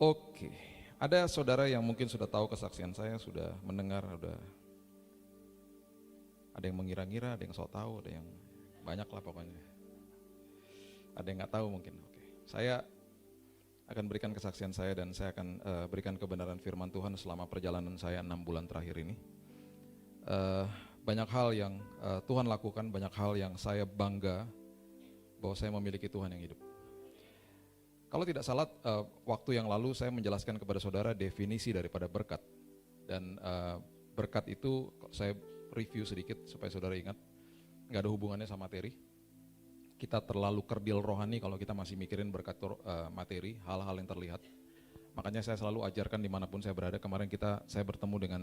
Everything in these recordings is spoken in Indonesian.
Oke, ada saudara yang mungkin sudah tahu kesaksian saya, sudah mendengar, ada yang mengira-ngira, ada yang sok tahu, ada yang banyak lah pokoknya. Ada yang nggak tahu mungkin. Oke, saya akan berikan kesaksian saya dan saya akan berikan kebenaran firman Tuhan selama perjalanan saya 6 bulan terakhir ini. Banyak hal yang Tuhan lakukan, banyak hal yang saya bangga bahwa saya memiliki Tuhan yang hidup. Kalau tidak salah, waktu yang lalu saya menjelaskan kepada saudara definisi daripada berkat. Dan berkat itu saya review sedikit supaya saudara ingat, nggak ada hubungannya sama materi. Kita terlalu kerdil rohani kalau kita masih mikirin berkat materi, hal-hal yang terlihat. Makanya saya selalu ajarkan dimanapun saya berada. Kemarin saya bertemu dengan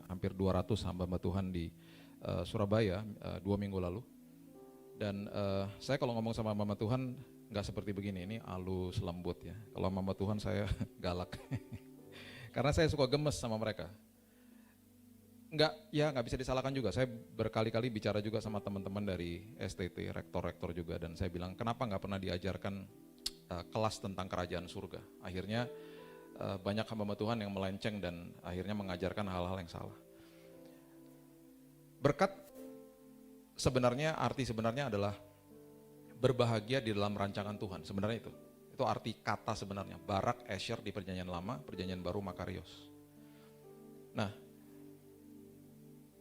hampir 200 hamba Tuhan di Surabaya 2 minggu lalu. Dan saya kalau ngomong sama hamba Tuhan nggak seperti begini, ini halus lembut ya. Kalau hamba Tuhan saya galak. Karena saya suka gemes sama mereka. Nggak bisa disalahkan juga. Saya berkali-kali bicara juga sama teman-teman dari STT, rektor-rektor juga, dan saya bilang kenapa nggak pernah diajarkan kelas tentang kerajaan surga. Akhirnya banyak hamba Tuhan yang melenceng dan akhirnya mengajarkan hal-hal yang salah. Berkat sebenarnya, arti sebenarnya adalah berbahagia di dalam rancangan Tuhan. Sebenarnya itu arti kata sebenarnya. Barak, Esher di perjanjian lama, perjanjian baru Makarios. Nah,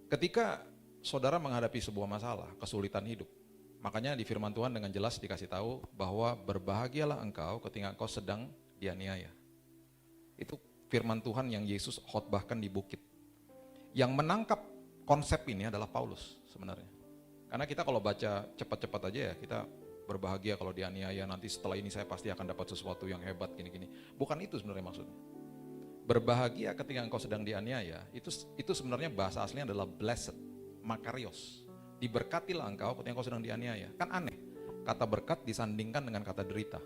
ketika saudara menghadapi sebuah masalah, kesulitan hidup, makanya di firman Tuhan dengan jelas dikasih tahu bahwa berbahagialah engkau ketika engkau sedang dianiaya. Itu firman Tuhan yang Yesus khotbahkan di bukit. Yang menangkap konsep ini adalah Paulus sebenarnya. Karena kita kalau baca cepat-cepat aja ya, kita berbahagia kalau dianiaya, nanti setelah ini saya pasti akan dapat sesuatu yang hebat gini-gini. Bukan itu sebenarnya maksudnya. Berbahagia ketika engkau sedang dianiaya, itu sebenarnya bahasa aslinya adalah blessed, Makarios. Diberkatilah engkau ketika engkau sedang dianiaya. Kan aneh, kata berkat disandingkan dengan kata derita.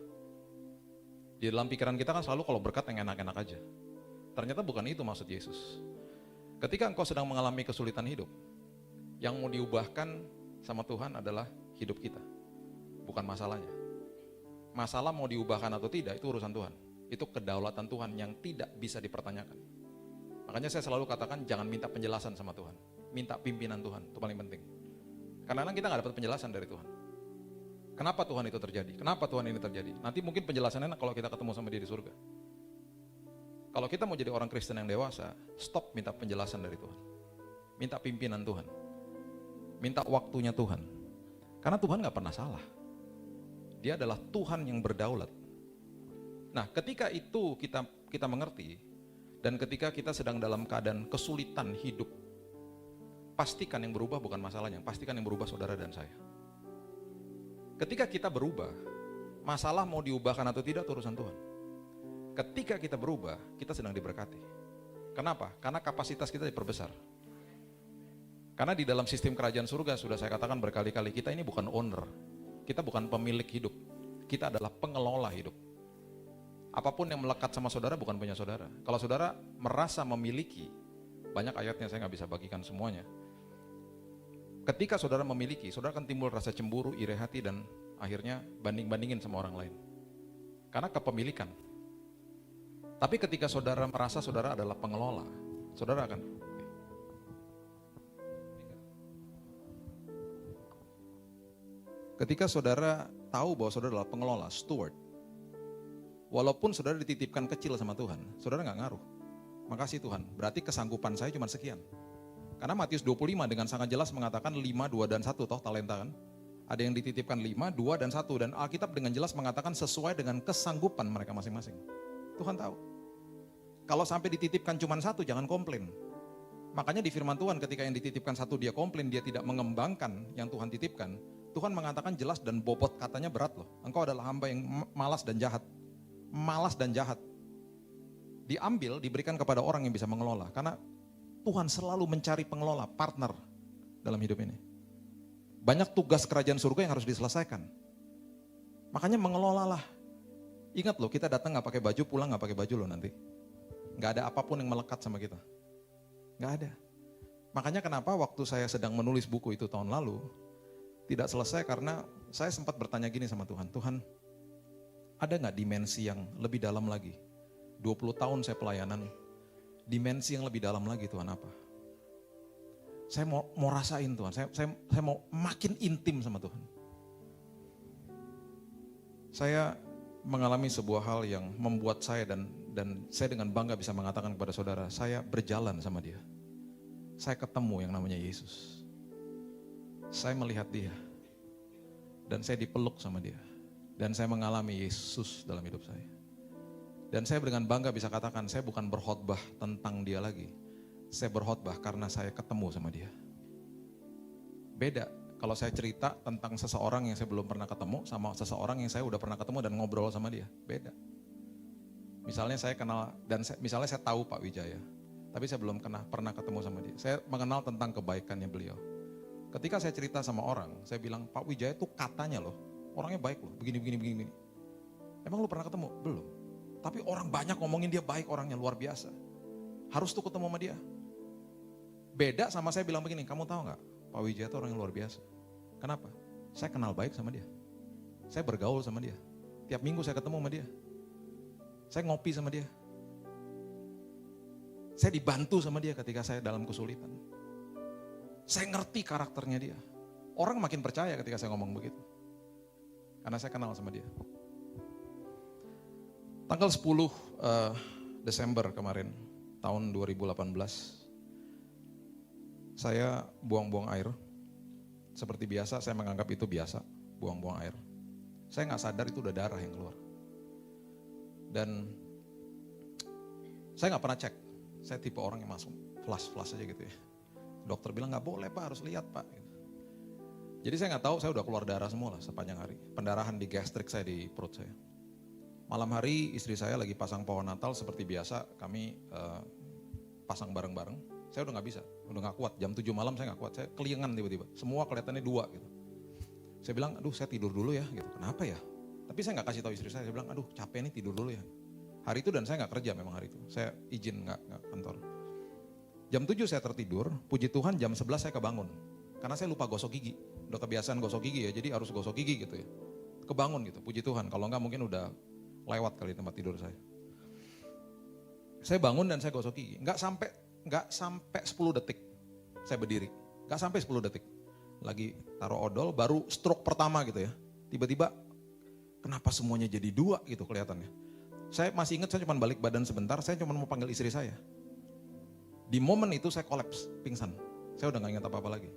Di dalam pikiran kita kan selalu kalau berkat yang enak-enak aja. Ternyata bukan itu maksud Yesus. Ketika engkau sedang mengalami kesulitan hidup, yang mau diubahkan sama Tuhan adalah hidup kita, bukan masalahnya. Masalah mau diubahkan atau tidak itu urusan Tuhan. Itu kedaulatan Tuhan yang tidak bisa dipertanyakan. Makanya saya selalu katakan jangan minta penjelasan sama Tuhan, minta pimpinan Tuhan, itu paling penting. Karena kita nggak dapat penjelasan dari Tuhan. Kenapa Tuhan itu terjadi? Kenapa Tuhan ini terjadi? Nanti mungkin penjelasannya kalau kita ketemu sama dia di surga. Kalau kita mau jadi orang Kristen yang dewasa, stop minta penjelasan dari Tuhan. Minta pimpinan Tuhan. Minta waktunya Tuhan. Karena Tuhan gak pernah salah. Dia adalah Tuhan yang berdaulat. Nah, ketika itu kita mengerti, dan ketika kita sedang dalam keadaan kesulitan hidup, pastikan yang berubah bukan masalahnya, pastikan yang berubah saudara dan saya. Ketika kita berubah, masalah mau diubahkan atau tidak itu urusan Tuhan. Ketika kita berubah, kita sedang diberkati. Kenapa? Karena kapasitas kita diperbesar. Karena di dalam sistem kerajaan surga, sudah saya katakan berkali-kali, kita ini bukan owner, kita bukan pemilik hidup, kita adalah pengelola hidup. Apapun yang melekat sama saudara bukan punya saudara. Kalau saudara merasa memiliki, banyak ayatnya saya nggak bisa bagikan semuanya. Ketika saudara memiliki, saudara akan timbul rasa cemburu, iri hati, dan akhirnya banding-bandingin sama orang lain. Karena kepemilikan. Tapi ketika saudara merasa saudara adalah pengelola, saudara akan ketika saudara tahu bahwa saudara adalah pengelola, steward, walaupun saudara dititipkan kecil sama Tuhan, saudara nggak ngaruh. Makasih Tuhan, berarti kesanggupan saya cuma sekian. Karena Matius 25 dengan sangat jelas mengatakan 5, 2, dan 1 toh talenta kan. Ada yang dititipkan 5, 2, dan 1. Dan Alkitab dengan jelas mengatakan sesuai dengan kesanggupan mereka masing-masing. Tuhan tahu. Kalau sampai dititipkan cuma 1, jangan komplain. Makanya di firman Tuhan ketika yang dititipkan 1 dia komplain, dia tidak mengembangkan yang Tuhan titipkan. Tuhan mengatakan jelas dan bobot katanya berat loh. Engkau adalah hamba yang malas dan jahat. Malas dan jahat. Diambil, diberikan kepada orang yang bisa mengelola. Karena Tuhan selalu mencari pengelola, partner dalam hidup ini. Banyak tugas kerajaan surga yang harus diselesaikan. Makanya mengelolalah. Ingat loh, kita datang gak pakai baju, pulang gak pakai baju loh nanti. Gak ada apapun yang melekat sama kita. Gak ada. Makanya kenapa waktu saya sedang menulis buku itu tahun lalu, tidak selesai karena saya sempat bertanya gini sama Tuhan, Tuhan, ada gak dimensi yang lebih dalam lagi? 20 tahun saya pelayanan, dimensi yang lebih dalam lagi Tuhan apa? Saya mau rasain Tuhan, saya mau makin intim sama Tuhan. Saya mengalami sebuah hal yang membuat saya dan saya dengan bangga bisa mengatakan kepada saudara, saya berjalan sama dia. Saya ketemu yang namanya Yesus. Saya melihat dia. Dan saya dipeluk sama dia. Dan saya mengalami Yesus dalam hidup saya. Dan saya dengan bangga bisa katakan, saya bukan berkhotbah tentang dia lagi. Saya berkhotbah karena saya ketemu sama dia. Beda kalau saya cerita tentang seseorang yang saya belum pernah ketemu sama seseorang yang saya udah pernah ketemu dan ngobrol sama dia. Beda. Misalnya saya kenal misalnya saya tahu Pak Wijaya, tapi saya belum pernah ketemu sama dia. Saya mengenal tentang kebaikannya beliau. Ketika saya cerita sama orang, saya bilang Pak Wijaya tuh katanya loh, orangnya baik loh, begini. Emang lu pernah ketemu? Belum. Tapi orang banyak ngomongin dia baik, orangnya luar biasa. Harus tuh ketemu sama dia. Beda sama saya bilang begini, kamu tahu nggak? Pak Wijaya itu orang yang luar biasa. Kenapa? Saya kenal baik sama dia. Saya bergaul sama dia. Tiap minggu saya ketemu sama dia. Saya ngopi sama dia. Saya dibantu sama dia ketika saya dalam kesulitan. Saya ngerti karakternya dia. Orang makin percaya ketika saya ngomong begitu. Karena saya kenal sama dia. Tanggal 10 Desember kemarin, tahun 2018. Saya buang-buang air. Seperti biasa, saya menganggap itu biasa, buang-buang air. Saya nggak sadar itu udah darah yang keluar. Dan saya nggak pernah cek. Saya tipe orang yang masuk flash aja gitu ya. Dokter bilang nggak boleh Pak, harus lihat Pak. Jadi saya nggak tahu, saya udah keluar darah semua lah sepanjang hari. Pendarahan di gastrik saya, di perut saya. Malam hari istri saya lagi pasang pohon Natal seperti biasa, kami pasang bareng-bareng. Saya udah gak bisa, udah gak kuat. Jam 7 malam saya gak kuat, saya keliengan tiba-tiba. Semua kelihatannya 2 gitu. Saya bilang, aduh saya tidur dulu ya gitu. Kenapa ya? Tapi saya gak kasih tahu istri saya bilang, aduh capek nih tidur dulu ya. Hari itu dan saya gak kerja memang hari itu. Saya izin gak kantor. Jam 7 saya tertidur, puji Tuhan jam 11 saya kebangun. Karena saya lupa gosok gigi. Udah kebiasaan gosok gigi ya, jadi harus gosok gigi gitu ya. Kebangun gitu, puji Tuhan. Kalau enggak mungkin udah lewat kali tempat tidur saya. Saya bangun dan saya gosok gigi. Enggak sampai 10 detik saya berdiri. Enggak sampai 10 detik. Lagi taruh odol, baru stroke pertama gitu ya. Tiba-tiba kenapa semuanya jadi 2 gitu kelihatannya. Saya masih ingat, saya cuma balik badan sebentar, saya cuma mau panggil istri saya. Di momen itu saya kolaps, pingsan. Saya udah gak ingat apa-apa lagi.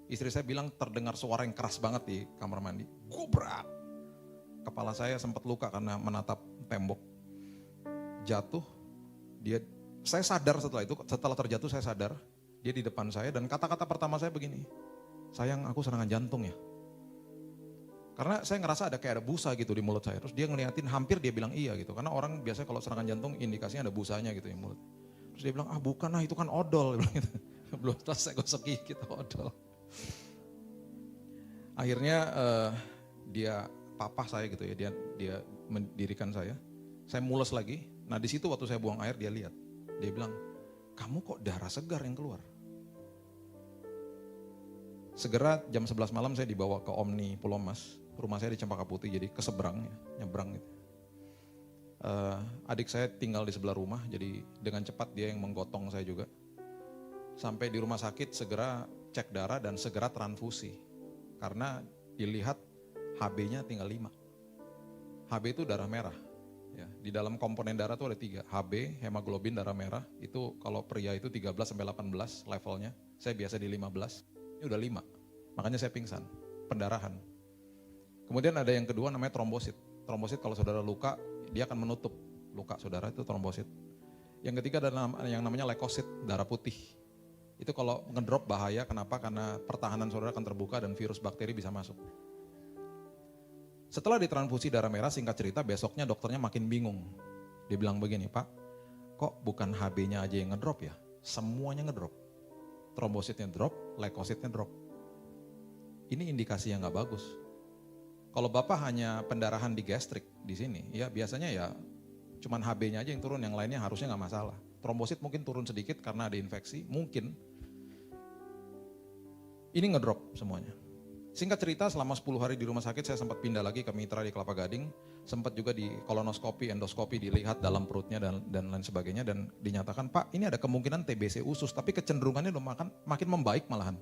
Istri saya bilang terdengar suara yang keras banget di kamar mandi. Gubrak. Kepala saya sempat luka karena menatap tembok. Jatuh, saya sadar setelah terjatuh saya sadar. Dia di depan saya dan kata-kata pertama saya begini. Sayang, aku serangan jantung ya. Karena saya ngerasa kayak ada busa gitu di mulut saya. Terus dia ngeliatin, hampir dia bilang iya gitu. Karena orang biasanya kalau serangan jantung indikasinya ada busanya gitu di mulut. Terus dia bilang, bukan itu kan odol. Dia bilang gitu. Belum selesai gosok gigi kita odol. Akhirnya papa saya gitu ya, dia mendirikan saya mules lagi. Nah di situ waktu saya buang air dia lihat. Dia bilang, kamu kok darah segar yang keluar? Segera jam 11 malam saya dibawa ke Omni Pulau Mas. Rumah saya di Cempaka Putih, jadi keseberang ya, nyebrang gitu. Adik saya tinggal di sebelah rumah, jadi dengan cepat dia yang menggotong saya juga. Sampai di rumah sakit segera cek darah dan segera transfusi. Karena dilihat HB-nya tinggal 5. HB itu darah merah. Ya, di dalam komponen darah itu ada 3. HB, hemoglobin darah merah, itu kalau pria itu 13-18 levelnya. Saya biasa di 15, ini udah 5. Makanya saya pingsan, pendarahan. Kemudian ada yang kedua namanya trombosit. Trombosit kalau saudara luka, dia akan menutup luka saudara, itu trombosit. Yang ketiga ada yang namanya leukosit, darah putih. Itu kalau ngedrop bahaya, kenapa? Karena pertahanan saudara akan terbuka dan virus bakteri bisa masuk. Setelah ditransfusi darah merah, singkat cerita besoknya dokternya makin bingung. Dia bilang begini, Pak, kok bukan HB-nya aja yang ngedrop ya? Semuanya ngedrop. Trombositnya drop, leukositnya drop. Ini indikasi yang gak bagus. Kalau Bapak hanya pendarahan di gastrik di sini, ya biasanya ya cuman HB-nya aja yang turun, yang lainnya harusnya gak masalah. Trombosit mungkin turun sedikit karena ada infeksi, mungkin. Ini ngedrop semuanya. Singkat cerita, selama 10 hari di rumah sakit saya sempat pindah lagi ke Mitra di Kelapa Gading, sempat juga di kolonoskopi, endoskopi, dilihat dalam perutnya dan lain sebagainya, dan dinyatakan, Pak, ini ada kemungkinan TBC usus, tapi kecenderungannya udah makin membaik malahan.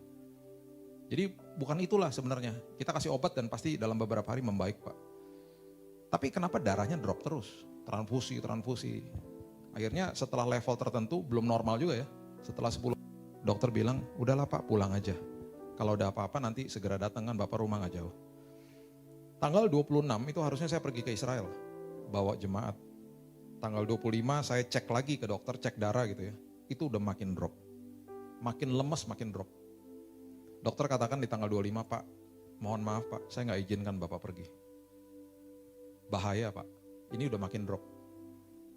Jadi bukan itulah sebenarnya, kita kasih obat dan pasti dalam beberapa hari membaik, Pak. Tapi kenapa darahnya drop terus, transfusi. Akhirnya setelah level tertentu belum normal juga ya, setelah 10 dokter bilang, udahlah Pak, pulang aja. Kalau ada apa-apa nanti segera datang, kan Bapak rumah gak jauh. Tanggal 26 itu harusnya saya pergi ke Israel, bawa jemaat. Tanggal 25 saya cek lagi ke dokter, cek darah gitu ya. Itu udah makin drop. Makin lemes, makin drop. Dokter katakan di tanggal 25, Pak, mohon maaf Pak, saya gak izinkan Bapak pergi. Bahaya Pak, ini udah makin drop.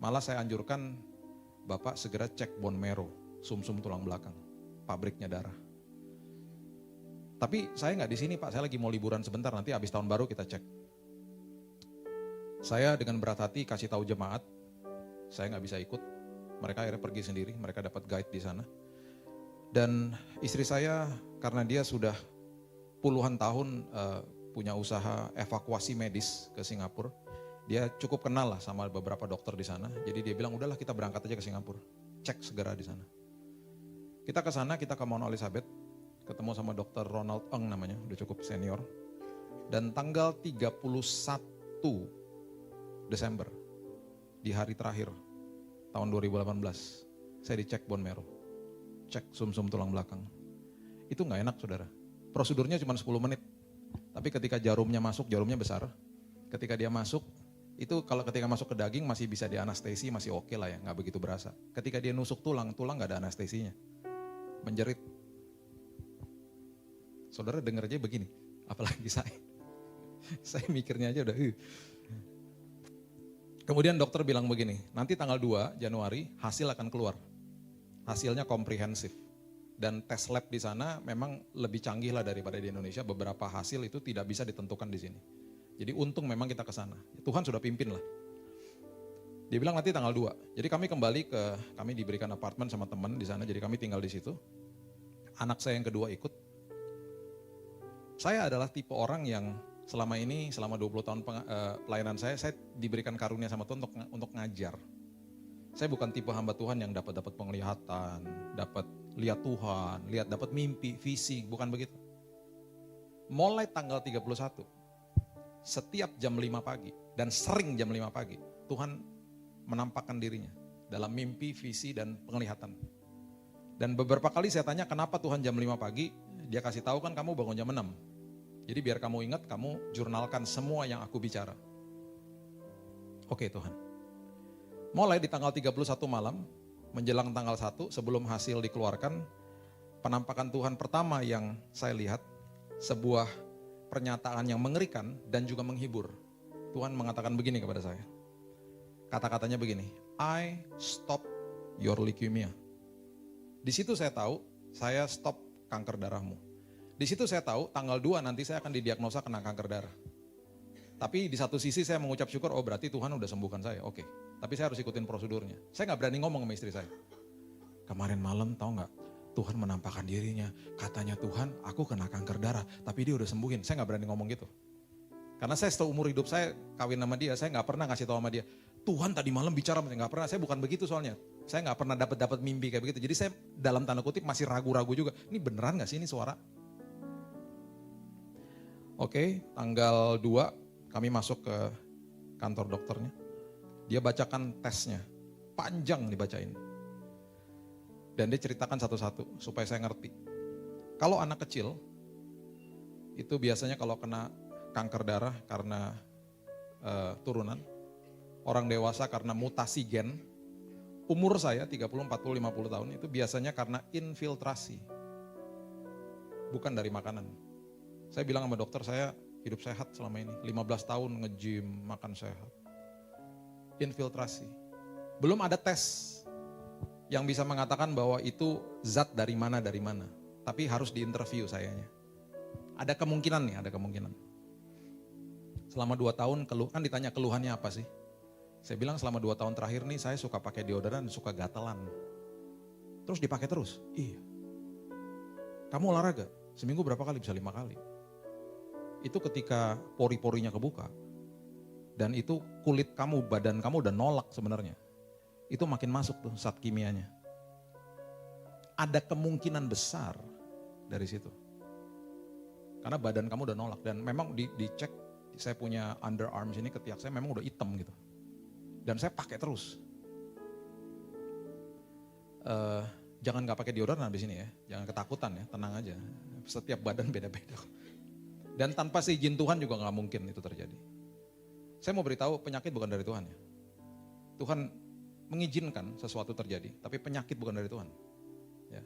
Malah saya anjurkan Bapak segera cek bone marrow, sumsum tulang belakang, pabriknya darah. Tapi saya nggak di sini Pak, saya lagi mau liburan sebentar, nanti habis tahun baru kita cek. Saya dengan berat hati kasih tahu jemaat, saya nggak bisa ikut. Mereka akhirnya pergi sendiri, mereka dapat guide di sana. Dan istri saya karena dia sudah puluhan tahun punya usaha evakuasi medis ke Singapura, dia cukup kenal lah sama beberapa dokter di sana. Jadi dia bilang udahlah kita berangkat aja ke Singapura, cek segera di sana. Kita ke sana, kita ke Mount Elizabeth, ketemu sama dokter Ronald Eng namanya, udah cukup senior. Dan tanggal 31 Desember, di hari terakhir tahun 2018, saya dicek bone marrow, cek sumsum tulang belakang. Itu gak enak saudara, prosedurnya cuma 10 menit. Tapi ketika jarumnya masuk, jarumnya besar. Ketika dia masuk, itu kalau ketika masuk ke daging masih bisa dianestesi, masih oke lah ya, gak begitu berasa. Ketika dia nusuk tulang gak ada anestesinya, menjerit. Saudara denger aja begini, apalagi saya. Saya mikirnya aja udah. Kemudian dokter bilang begini, nanti tanggal 2 Januari hasil akan keluar. Hasilnya komprehensif. Dan tes lab di sana memang lebih canggih lah daripada di Indonesia. Beberapa hasil itu tidak bisa ditentukan di sini. Jadi untung memang kita ke sana. Tuhan sudah pimpin lah. Dia bilang nanti tanggal 2. Jadi kami diberikan apartemen sama teman di sana, jadi kami tinggal di situ. Anak saya yang kedua ikut. Saya adalah tipe orang yang selama 20 tahun pelayanan saya diberikan karunia sama Tuhan untuk ngajar. Saya bukan tipe hamba Tuhan yang dapat penglihatan, dapat lihat Tuhan, dapat mimpi, visi, bukan begitu. Mulai tanggal 31, setiap jam 5 pagi dan sering jam 5 pagi, Tuhan menampakkan dirinya dalam mimpi, visi, dan penglihatan. Dan beberapa kali saya tanya kenapa Tuhan jam 5 pagi, dia kasih tahu kan kamu bangun jam 6. Jadi biar kamu ingat, kamu jurnalkan semua yang aku bicara. Oke Tuhan. Mulai di tanggal 31 malam, menjelang tanggal 1, sebelum hasil dikeluarkan, penampakan Tuhan pertama yang saya lihat, sebuah pernyataan yang mengerikan dan juga menghibur. Tuhan mengatakan begini kepada saya. Kata-katanya begini, I stop your leukemia. Di situ saya tahu, saya stop kanker darahmu. Di situ saya tahu tanggal 2 nanti saya akan didiagnosa kena kanker darah. Tapi di satu sisi saya mengucap syukur, oh berarti Tuhan udah sembuhkan saya, oke. Tapi saya harus ikutin prosedurnya. Saya gak berani ngomong sama istri saya. Kemarin malam tahu gak, Tuhan menampakkan dirinya, katanya Tuhan aku kena kanker darah, tapi dia udah sembuhin. Saya gak berani ngomong gitu. Karena saya seumur hidup saya kawin sama dia, saya gak pernah ngasih tahu sama dia, Tuhan tadi malam bicara, gak pernah, saya bukan begitu soalnya. Saya gak pernah dapat mimpi kayak begitu. Jadi saya dalam tanda kutip masih ragu-ragu juga, ini beneran gak sih ini suara? Oke, tanggal 2 kami masuk ke kantor dokternya. Dia bacakan tesnya, panjang dibacain. Dan dia ceritakan satu-satu supaya saya ngerti. Kalau anak kecil, itu biasanya kalau kena kanker darah karena turunan. Orang dewasa karena mutasi gen. Umur saya 30, 40, 50 tahun itu biasanya karena infiltrasi. Bukan dari makanan. Saya bilang sama dokter, saya hidup sehat selama ini. 15 tahun nge-gym, makan sehat. Infiltrasi. Belum ada tes yang bisa mengatakan bahwa itu zat dari mana. Tapi harus diinterview sayanya. Ada kemungkinan nih, ada kemungkinan. Selama 2 tahun, kan ditanya keluhannya apa sih? Saya bilang selama 2 tahun terakhir nih saya suka pakai deodoran, suka gatelan. Terus dipakai terus? Iya. Kamu olahraga? Seminggu berapa kali? Bisa 5 kali. Itu ketika pori-porinya kebuka, dan itu kulit kamu, badan kamu udah nolak sebenarnya. Itu makin masuk tuh zat kimianya. Ada kemungkinan besar dari situ. Karena badan kamu udah nolak. Dan memang dicek, saya punya underarms ini ketiak saya memang udah hitam gitu. Dan saya pakai terus. Jangan gak pakai deodoran habis ini ya. Jangan ketakutan ya, tenang aja. Setiap badan beda-beda. Dan tanpa seizin Tuhan juga gak mungkin itu terjadi. Saya mau beritahu penyakit bukan dari Tuhan ya. Tuhan mengizinkan sesuatu terjadi, tapi penyakit bukan dari Tuhan. Ya.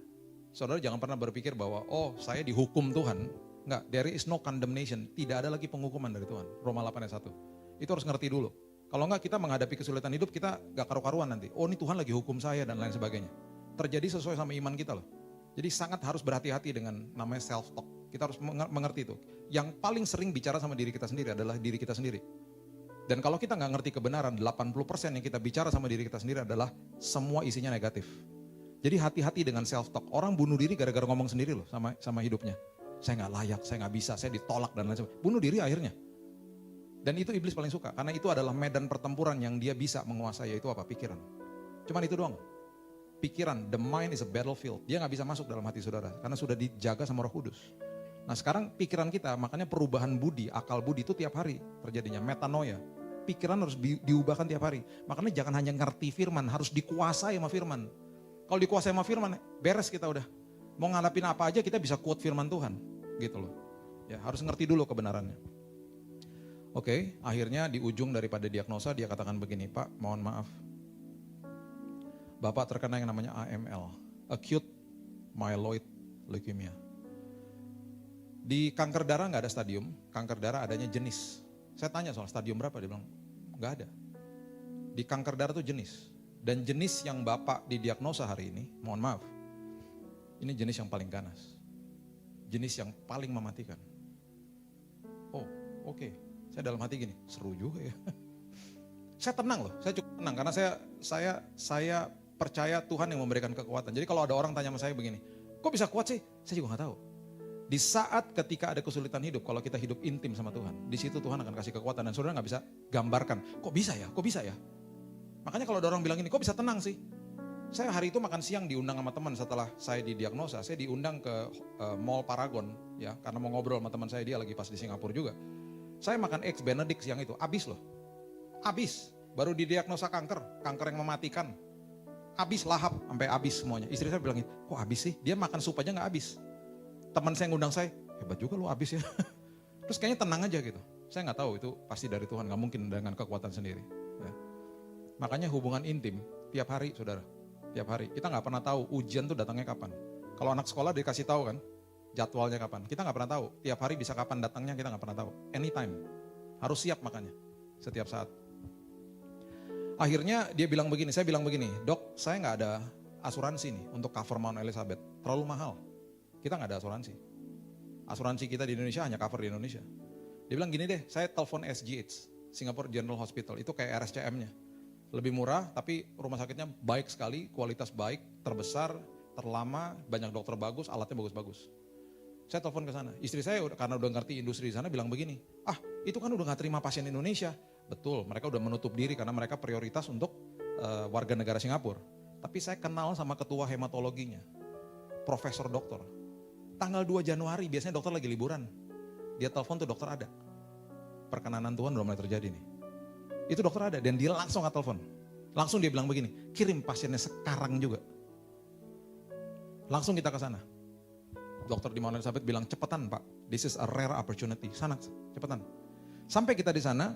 Saudara jangan pernah berpikir bahwa, oh saya dihukum Tuhan. Enggak, there is no condemnation. Tidak ada lagi penghukuman dari Tuhan. Roma 8 ayat 1. Itu harus ngerti dulu. Kalau enggak kita menghadapi kesulitan hidup, kita gak karu-karuan nanti. Oh ini Tuhan lagi hukum saya dan lain sebagainya. Terjadi sesuai sama iman kita loh. Jadi sangat harus berhati-hati dengan namanya self-talk. Kita harus mengerti itu. Yang paling sering bicara sama diri kita sendiri adalah diri kita sendiri. Dan kalau kita nggak ngerti kebenaran, 80% yang kita bicara sama diri kita sendiri adalah semua isinya negatif. Jadi hati-hati dengan self-talk. Orang bunuh diri gara-gara ngomong sendiri loh sama hidupnya. Saya nggak layak, saya nggak bisa, saya ditolak dan lain sebagainya. Bunuh diri akhirnya. Dan itu iblis paling suka, karena itu adalah medan pertempuran yang dia bisa menguasai, yaitu apa? Pikiran. Cuman itu doang. Pikiran, the mind is a battlefield. Dia nggak bisa masuk dalam hati saudara, karena sudah dijaga sama Roh Kudus. Nah sekarang pikiran kita, makanya perubahan budi, akal budi itu tiap hari terjadinya, metanoia. Pikiran harus diubahkan tiap hari. Makanya jangan hanya ngerti firman, harus dikuasai sama firman. Kalau dikuasai sama firman, beres kita udah. Mau ngadapin apa aja kita bisa quote firman Tuhan, gitu loh. Ya harus ngerti dulu kebenarannya. Oke, akhirnya di ujung daripada diagnosa dia katakan begini, Pak, mohon maaf. Bapak terkena yang namanya AML, Acute Myeloid Leukemia. Di kanker darah nggak ada stadium, kanker darah adanya jenis. Saya tanya soal stadium berapa, dia bilang nggak ada. Di kanker darah itu jenis. Dan jenis yang Bapak didiagnosa hari ini, mohon maaf, ini jenis yang paling ganas. Jenis yang paling mematikan. Oh, oke. Saya dalam hati gini, seru juga ya. Saya tenang loh, saya cukup tenang karena saya percaya Tuhan yang memberikan kekuatan. Jadi kalau ada orang tanya sama saya begini, kok bisa kuat sih? Saya juga nggak tahu. Di saat ketika ada kesulitan hidup, kalau kita hidup intim sama Tuhan, di situ Tuhan akan kasih kekuatan dan saudara nggak bisa gambarkan, kok bisa ya, kok bisa ya. Makanya kalau ada orang bilang ini, kok bisa tenang sih? Saya hari itu makan siang diundang sama teman setelah saya didiagnosa, saya diundang ke Mall Paragon ya, karena mau ngobrol sama teman saya, dia lagi pas di Singapura juga. Saya makan eggs Benedict siang itu, habis loh. Habis, baru didiagnosa kanker yang mematikan. Habis lahap, sampai habis semuanya. Istri saya bilang, kok habis sih? Dia makan sup aja gak habis. Teman saya ngundang saya, hebat juga lo habis ya. Terus kayaknya tenang aja gitu. Saya gak tahu itu pasti dari Tuhan, gak mungkin dengan kekuatan sendiri. Ya. Makanya hubungan intim, tiap hari saudara. Tiap hari, kita gak pernah tahu ujian tuh datangnya kapan. Kalau anak sekolah dikasih tahu kan, jadwalnya kapan. Kita gak pernah tahu, tiap hari bisa kapan datangnya kita gak pernah tahu. Anytime, harus siap makanya, setiap saat. Akhirnya dia bilang begini, saya bilang begini, dok saya gak ada asuransi nih untuk cover Mount Elizabeth, terlalu mahal. Kita gak ada asuransi. Asuransi kita di Indonesia hanya cover di Indonesia. Dia bilang gini deh, saya telepon SGH, Singapore General Hospital, itu kayak RSCM-nya. Lebih murah tapi rumah sakitnya baik sekali, kualitas baik, terbesar, terlama, banyak dokter bagus, alatnya bagus-bagus. Saya telepon ke sana, istri saya karena udah ngerti industri di sana bilang begini, itu kan udah gak terima pasien Indonesia. Betul, mereka udah menutup diri karena mereka prioritas untuk warga negara Singapura. Tapi saya kenal sama ketua hematologinya, profesor dokter. Tanggal 2 Januari, biasanya dokter lagi liburan. Dia telepon tuh dokter ada. Perkenanan Tuhan udah mulai terjadi nih. Itu dokter ada dan dia langsung nggak telepon. Langsung dia bilang begini, kirim pasiennya sekarang juga. Langsung kita ke sana. Dokter di Mount Elizabeth bilang, cepetan Pak, this is a rare opportunity. Sana, cepetan. Sampai kita di sana,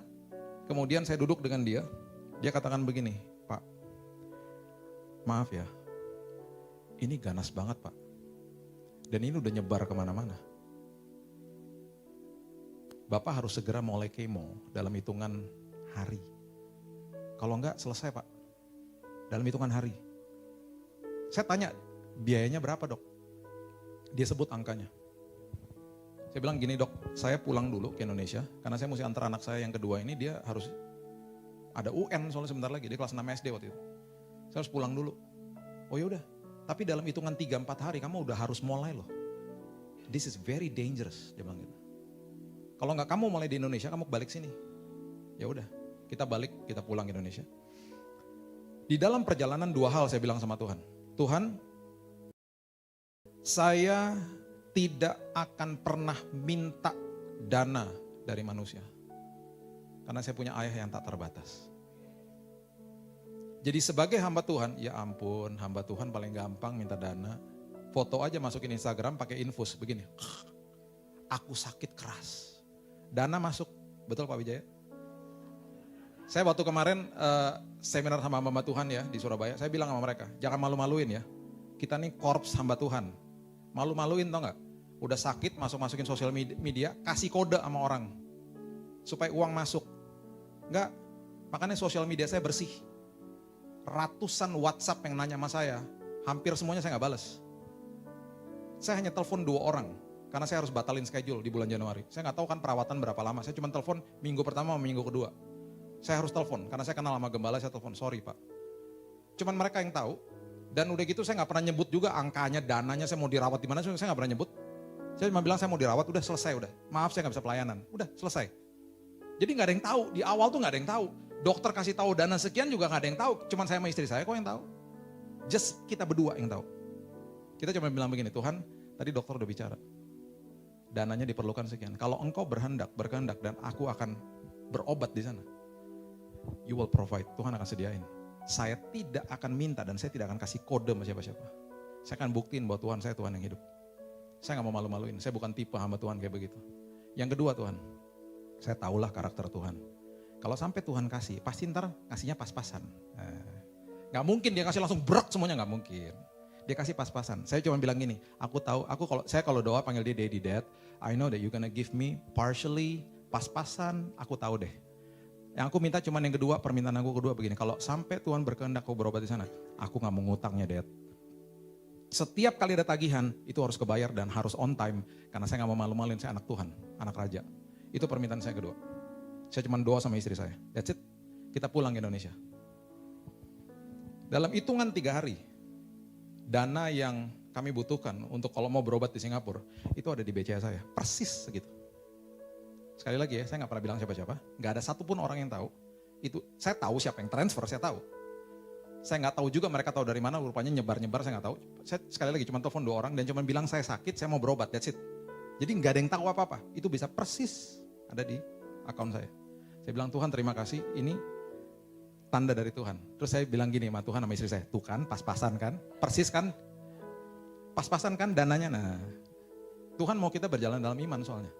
kemudian saya duduk dengan dia katakan begini, Pak, maaf ya, ini ganas banget Pak. Dan ini udah nyebar kemana-mana. Bapak harus segera mulai kemo dalam hitungan hari. Kalau enggak selesai Pak, dalam hitungan hari. Saya tanya, biayanya berapa dok? Dia sebut angkanya. Saya bilang gini dok, saya pulang dulu ke Indonesia, karena saya mesti antar anak saya yang kedua ini, dia harus ada UN soalnya sebentar lagi, dia kelas 6 SD waktu itu. Saya harus pulang dulu. Oh yaudah, tapi dalam hitungan 3-4 hari kamu udah harus mulai loh. This is very dangerous, dia bilang gitu. Kalau nggak kamu mulai di Indonesia, kamu balik sini. Ya udah, kita balik, kita pulang ke Indonesia. Di dalam perjalanan 2 hal saya bilang sama Tuhan. Tuhan, saya tidak akan pernah minta dana dari manusia. Karena saya punya ayah yang tak terbatas. Jadi sebagai hamba Tuhan, ya ampun, hamba Tuhan paling gampang minta dana. Foto aja masukin Instagram pakai infus begini. Aku sakit keras. Dana masuk, betul Pak Wijaya? Saya waktu kemarin seminar sama hamba Tuhan ya di Surabaya, saya bilang sama mereka, jangan malu-maluin ya. Kita nih korps hamba Tuhan. Malu-maluin tau gak? Udah sakit masukin sosial media, kasih kode sama orang. Supaya uang masuk. Enggak, makanya sosial media saya bersih. Ratusan WhatsApp yang nanya sama saya, hampir semuanya saya gak balas. Saya hanya telepon 2 orang. Karena saya harus batalin schedule di bulan Januari. Saya nggak tahu kan perawatan berapa lama. Saya cuma telepon minggu pertama sama minggu kedua. Saya harus telepon karena saya kenal sama gembala. Saya telepon, sorry Pak. Cuman mereka yang tahu. Dan udah gitu saya nggak pernah nyebut juga angkanya, dananya, saya mau dirawat di mana. Saya nggak pernah nyebut. Saya cuma bilang saya mau dirawat, udah selesai udah. Maaf saya nggak bisa pelayanan, udah selesai. Jadi nggak ada yang tahu. Di awal tuh nggak ada yang tahu. Dokter kasih tahu dana sekian juga nggak ada yang tahu. Cuman saya sama istri saya kok yang tahu. Just kita berdua yang tahu. Kita cuma bilang begini, Tuhan, tadi dokter udah bicara. Dananya diperlukan sekian. Kalau engkau berkehendak dan aku akan berobat di sana, you will provide. Tuhan akan sediain. Saya tidak akan minta dan saya tidak akan kasih kode sama siapa-siapa. Saya akan buktiin bahwa Tuhan saya Tuhan yang hidup. Saya gak mau malu-maluin. Saya bukan tipe hamba Tuhan kayak begitu. Yang kedua Tuhan, saya tahulah karakter Tuhan. Kalau sampai Tuhan kasih, pasti ntar kasihnya pas-pasan. Gak mungkin dia kasih langsung brek semuanya, gak mungkin. Dia kasih pas-pasan. Saya cuma bilang gini, aku tahu, saya kalau doa panggil dia Daddy Dad, I know that you gonna give me partially, pas-pasan, aku tahu deh. Yang aku minta cuma yang kedua, permintaan aku kedua begini, kalau sampai Tuhan berkehendak aku berobat di sana, aku gak mau ngutangnya Dad. Setiap kali ada tagihan, itu harus kebayar dan harus on time, karena saya gak mau malu-maluin, saya anak Tuhan, anak raja. Itu permintaan saya kedua. Saya cuma doa sama istri saya, that's it, kita pulang ke Indonesia. Dalam hitungan 3 hari, dana yang kami butuhkan untuk kalau mau berobat di Singapura, itu ada di BCA saya, persis segitu. Sekali lagi ya, saya nggak pernah bilang siapa-siapa, nggak ada satupun orang yang tahu. Itu saya tahu siapa yang transfer, saya tahu. Saya nggak tahu juga mereka tahu dari mana, rupanya nyebar-nyebar, saya nggak tahu. Saya sekali lagi cuma telepon 2 orang dan cuma bilang saya sakit, saya mau berobat, that's it. Jadi nggak ada yang tahu apa-apa, itu bisa persis ada di akun saya. Saya bilang Tuhan terima kasih, ini tanda dari Tuhan. Terus saya bilang gini sama Tuhan sama istri saya, tuh kan pas-pasan kan, persis kan, pas-pasan kan dananya. Nah, Tuhan mau kita berjalan dalam iman soalnya.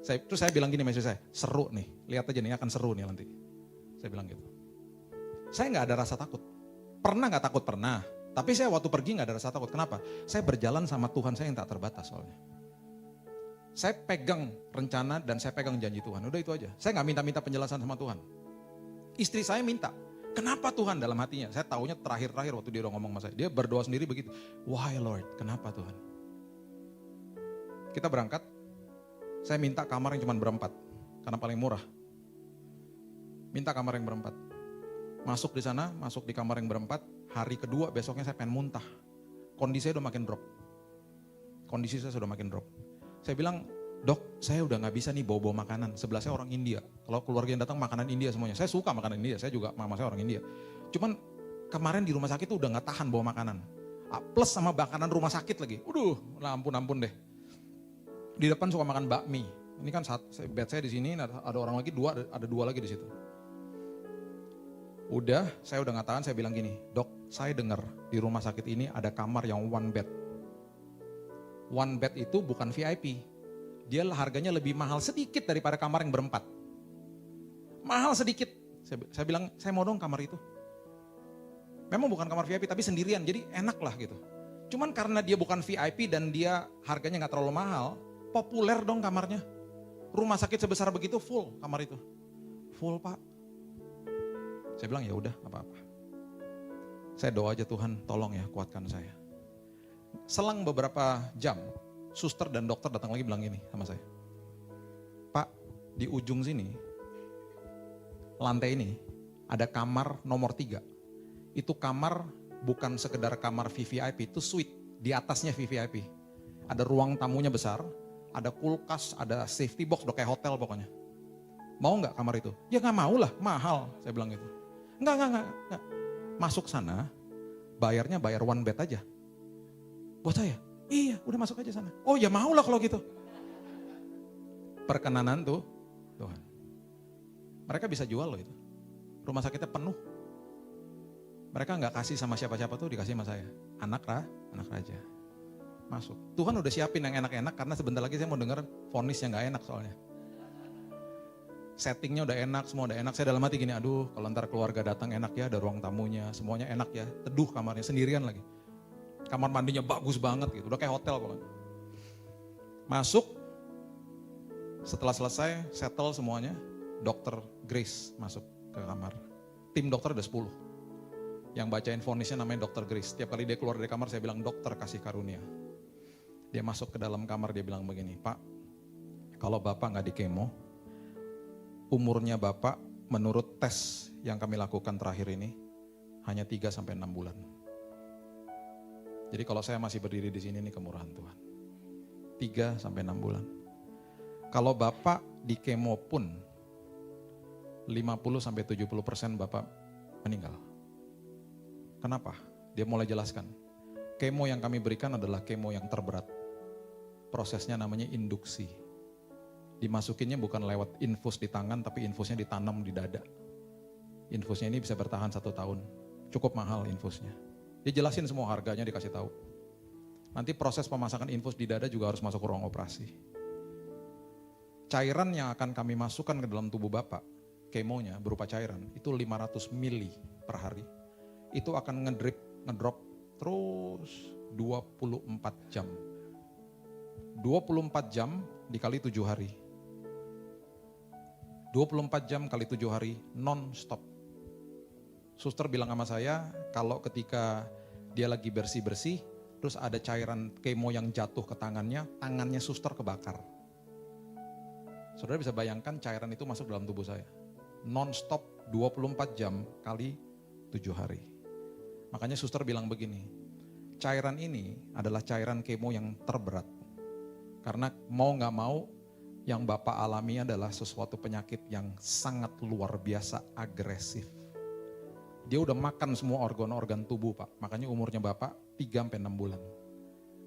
Terus saya bilang gini sama istri saya, seru nih, lihat aja nih akan seru nih nanti. Saya bilang gitu. Saya nggak ada rasa takut. Pernah nggak takut? Pernah. Tapi saya waktu pergi nggak ada rasa takut. Kenapa? Saya berjalan sama Tuhan saya yang tak terbatas soalnya. Saya pegang rencana dan saya pegang janji Tuhan. Udah itu aja. Saya nggak minta-minta penjelasan sama Tuhan. Istri saya minta, kenapa Tuhan dalam hatinya? Saya taunya terakhir-terakhir waktu dia udah ngomong sama saya. Dia berdoa sendiri begitu. Why Lord? Kenapa Tuhan? Kita berangkat, saya minta kamar yang cuma berempat. Karena paling murah. Minta kamar yang berempat. Masuk di sana, masuk di kamar yang berempat. Hari kedua besoknya saya pengen muntah. Kondisi saya udah makin drop. Kondisi saya sudah makin drop. Saya bilang, Dok, saya udah gak bisa nih bawa-bawa makanan. Sebelah saya orang India. Kalau keluarga yang datang makanan India semuanya. Saya suka makanan India, saya juga mama saya orang India. Cuman kemarin di rumah sakit tuh udah gak tahan bawa makanan. Plus sama makanan rumah sakit lagi. Ampun deh. Di depan suka makan bakmi. Ini kan bed saya di sini, ada orang lagi, ada dua lagi di situ. Udah, saya udah gak tahan, saya bilang gini, Dok, saya dengar di rumah sakit ini ada kamar yang 1 bed. 1 bed itu bukan VIP. Dia harganya lebih mahal sedikit daripada kamar yang berempat. Mahal sedikit. Saya bilang, saya mau dong kamar itu. Memang bukan kamar VIP tapi sendirian, jadi enak lah gitu. Cuman karena dia bukan VIP dan dia harganya gak terlalu mahal, populer dong kamarnya. Rumah sakit sebesar begitu full kamar itu. Full Pak. Saya bilang ya udah apa-apa. Saya doa aja Tuhan tolong ya kuatkan saya. Selang beberapa jam, suster dan dokter datang lagi bilang gini sama saya. Pak, di ujung sini, lantai ini, ada kamar nomor 3. Itu kamar bukan sekedar kamar VVIP, itu suite. Di atasnya VVIP. Ada ruang tamunya besar, ada kulkas, ada safety box, udah kayak hotel pokoknya. Mau nggak kamar itu? Ya nggak mau lah, mahal. Saya bilang gitu. Enggak. Masuk sana, bayarnya bayar one bed aja. Buat saya, iya udah masuk aja sana. Oh ya mau lah kalau gitu. Perkenanan tuh, Tuhan. Mereka bisa jual loh itu. Rumah sakitnya penuh. Mereka nggak kasih sama siapa-siapa tuh, dikasih sama saya. Anak raja. Masuk. Tuhan udah siapin yang enak-enak karena sebentar lagi saya mau dengar vonis yang nggak enak soalnya. Settingnya udah enak, semua udah enak. Saya dalam hati gini, aduh kalau ntar keluarga datang enak ya, ada ruang tamunya, semuanya enak ya. Teduh kamarnya, sendirian lagi. Kamar mandinya bagus banget gitu, udah kayak hotel pokoknya. Masuk, setelah selesai, settle semuanya, Dokter Grace masuk ke kamar. Tim dokter ada 10. Yang bacain vonisnya namanya Dokter Grace. Setiap kali dia keluar dari kamar saya bilang, dokter kasih karunia. Dia masuk ke dalam kamar, dia bilang begini, Pak, kalau Bapak gak di kemo, umurnya Bapak menurut tes yang kami lakukan terakhir ini, hanya 3-6 bulan. Jadi kalau saya masih berdiri di sini, ini kemurahan Tuhan. 3-6 bulan. Kalau Bapak di kemo pun, 50-70% Bapak meninggal. Kenapa? Dia mulai jelaskan. Kemo yang kami berikan adalah kemo yang terberat. Prosesnya namanya induksi. Dimasukinnya bukan lewat infus di tangan, tapi infusnya ditanam di dada. Infusnya ini bisa bertahan 1 tahun. Cukup mahal infusnya. Dia jelasin semua harganya, dikasih tahu. Nanti proses pemasakan infus di dada juga harus masuk ke ruang operasi. Cairan yang akan kami masukkan ke dalam tubuh Bapak, kemonya berupa cairan, itu 500 mili per hari. Itu akan ngedrop terus 24 jam. 24 jam dikali 7 hari. 24 jam kali 7 hari non-stop. Suster bilang sama saya, kalau ketika dia lagi bersih-bersih, terus ada cairan kemo yang jatuh ke tangannya suster kebakar. Saudara bisa bayangkan cairan itu masuk dalam tubuh saya. Non-stop 24 jam kali 7 hari. Makanya suster bilang begini, cairan ini adalah cairan kemo yang terberat. Karena mau gak mau, yang Bapak alami adalah sesuatu penyakit yang sangat luar biasa agresif. Dia udah makan semua organ-organ tubuh Pak, makanya umurnya Bapak 3-6 bulan.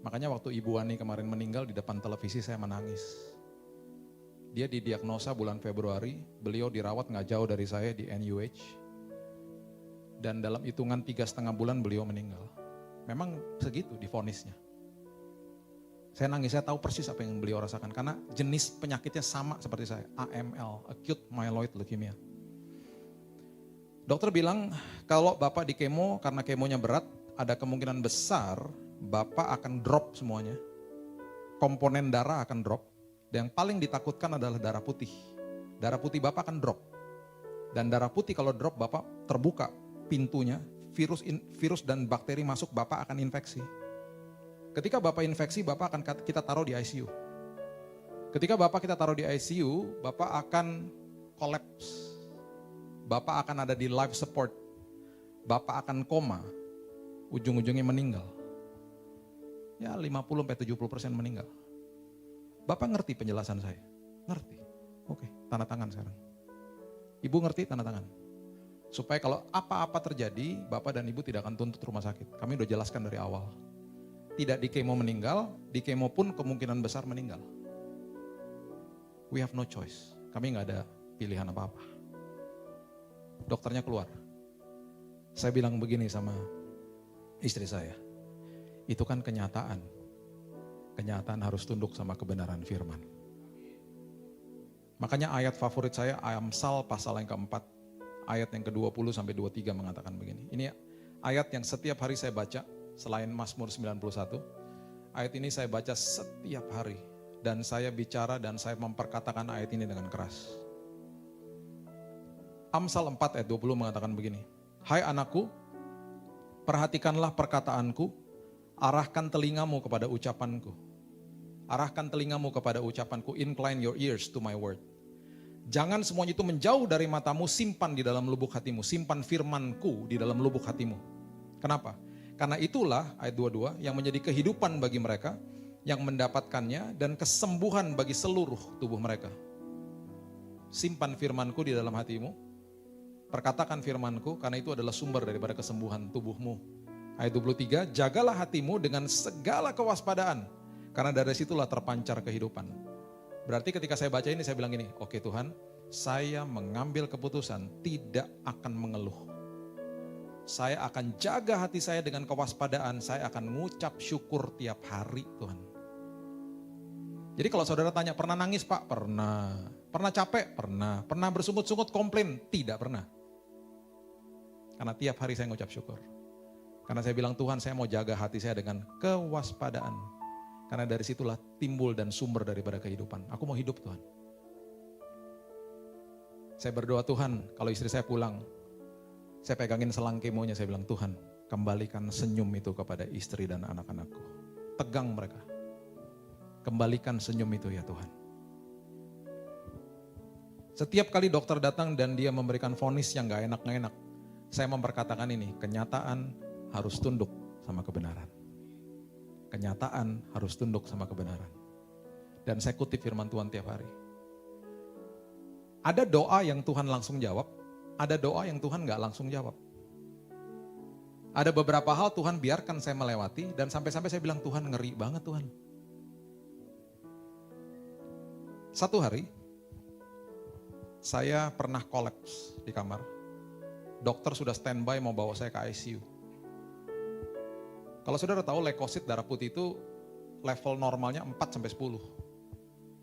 Makanya waktu Ibu Ani kemarin meninggal di depan televisi saya menangis. Dia didiagnosa bulan Februari, beliau dirawat gak jauh dari saya di NUH. Dan dalam hitungan 3,5 bulan beliau meninggal. Memang segitu divonisnya. Saya nangis, saya tahu persis apa yang beliau rasakan. Karena jenis penyakitnya sama seperti saya, AML, Acute Myeloid Leukemia. Dokter bilang kalau Bapak di kemo karena kemonya berat, ada kemungkinan besar Bapak akan drop semuanya. Komponen darah akan drop. Dan yang paling ditakutkan adalah darah putih. Darah putih Bapak akan drop. Dan darah putih kalau drop Bapak terbuka pintunya, virus dan bakteri masuk, Bapak akan infeksi. Ketika Bapak infeksi, Bapak akan kita taruh di ICU. Ketika Bapak kita taruh di ICU, Bapak akan collapse. Bapak akan ada di life support. Bapak akan koma. Ujung-ujungnya meninggal. Ya 50-70% meninggal. Bapak ngerti penjelasan saya? Ngerti. Oke, tanda tangan sekarang. Ibu ngerti tanda tangan? Supaya kalau apa-apa terjadi, Bapak dan Ibu tidak akan tuntut rumah sakit. Kami udah jelaskan dari awal. Tidak di kemo meninggal, di kemo pun kemungkinan besar meninggal. We have no choice. Kami gak ada pilihan apa-apa. Dokternya keluar. Saya bilang begini sama istri saya. Itu kan kenyataan. Kenyataan harus tunduk sama kebenaran firman. Makanya ayat favorit saya Amsal pasal yang keempat. Ayat yang ke-20 sampai 23 mengatakan begini. Ini ayat yang setiap hari saya baca. Selain Mazmur 91, ayat ini saya baca setiap hari. Dan saya bicara dan saya memperkatakan ayat ini dengan keras. Amsal 4 ayat 20 mengatakan begini. Hai anakku, perhatikanlah perkataanku, arahkan telingamu kepada ucapanku. Arahkan telingamu kepada ucapanku, incline your ears to my word. Jangan semuanya itu menjauh dari matamu, simpan di dalam lubuk hatimu. Simpan firmanku di dalam lubuk hatimu. Kenapa? Karena itulah ayat 22 yang menjadi kehidupan bagi mereka yang mendapatkannya dan kesembuhan bagi seluruh tubuh mereka. Simpan firmanku di dalam hatimu, perkatakan firmanku karena itu adalah sumber daripada kesembuhan tubuhmu. Ayat 23, jagalah hatimu dengan segala kewaspadaan karena dari situlah terpancar kehidupan. Berarti ketika saya baca ini saya bilang gini, oke Tuhan, saya mengambil keputusan tidak akan mengeluh. Saya akan jaga hati saya dengan kewaspadaan, saya akan mengucap syukur tiap hari Tuhan. Jadi kalau saudara tanya, pernah nangis Pak? Pernah. Pernah capek? Pernah. Pernah bersungut-sungut komplain? Tidak pernah. Karena tiap hari saya mengucap syukur. Karena saya bilang Tuhan saya mau jaga hati saya dengan kewaspadaan. Karena dari situlah timbul dan sumber daripada kehidupan. Aku mau hidup Tuhan. Saya berdoa Tuhan kalau istri saya pulang, saya pegangin selang kemonya, saya bilang Tuhan kembalikan senyum itu kepada istri dan anak-anakku. Tegang mereka. Kembalikan senyum itu ya Tuhan. Setiap kali dokter datang dan dia memberikan vonis yang gak enak-enak, saya memperkatakan ini, kenyataan harus tunduk sama kebenaran. Kenyataan harus tunduk sama kebenaran. Dan saya kutip firman Tuhan tiap hari. Ada doa yang Tuhan langsung jawab, ada doa yang Tuhan gak langsung jawab. Ada beberapa hal Tuhan biarkan saya melewati dan sampai-sampai saya bilang Tuhan ngeri banget Tuhan. Satu hari, saya pernah kolaps di kamar. Dokter sudah standby mau bawa saya ke ICU. Kalau saudara tahu leukosit darah putih itu level normalnya 4-10.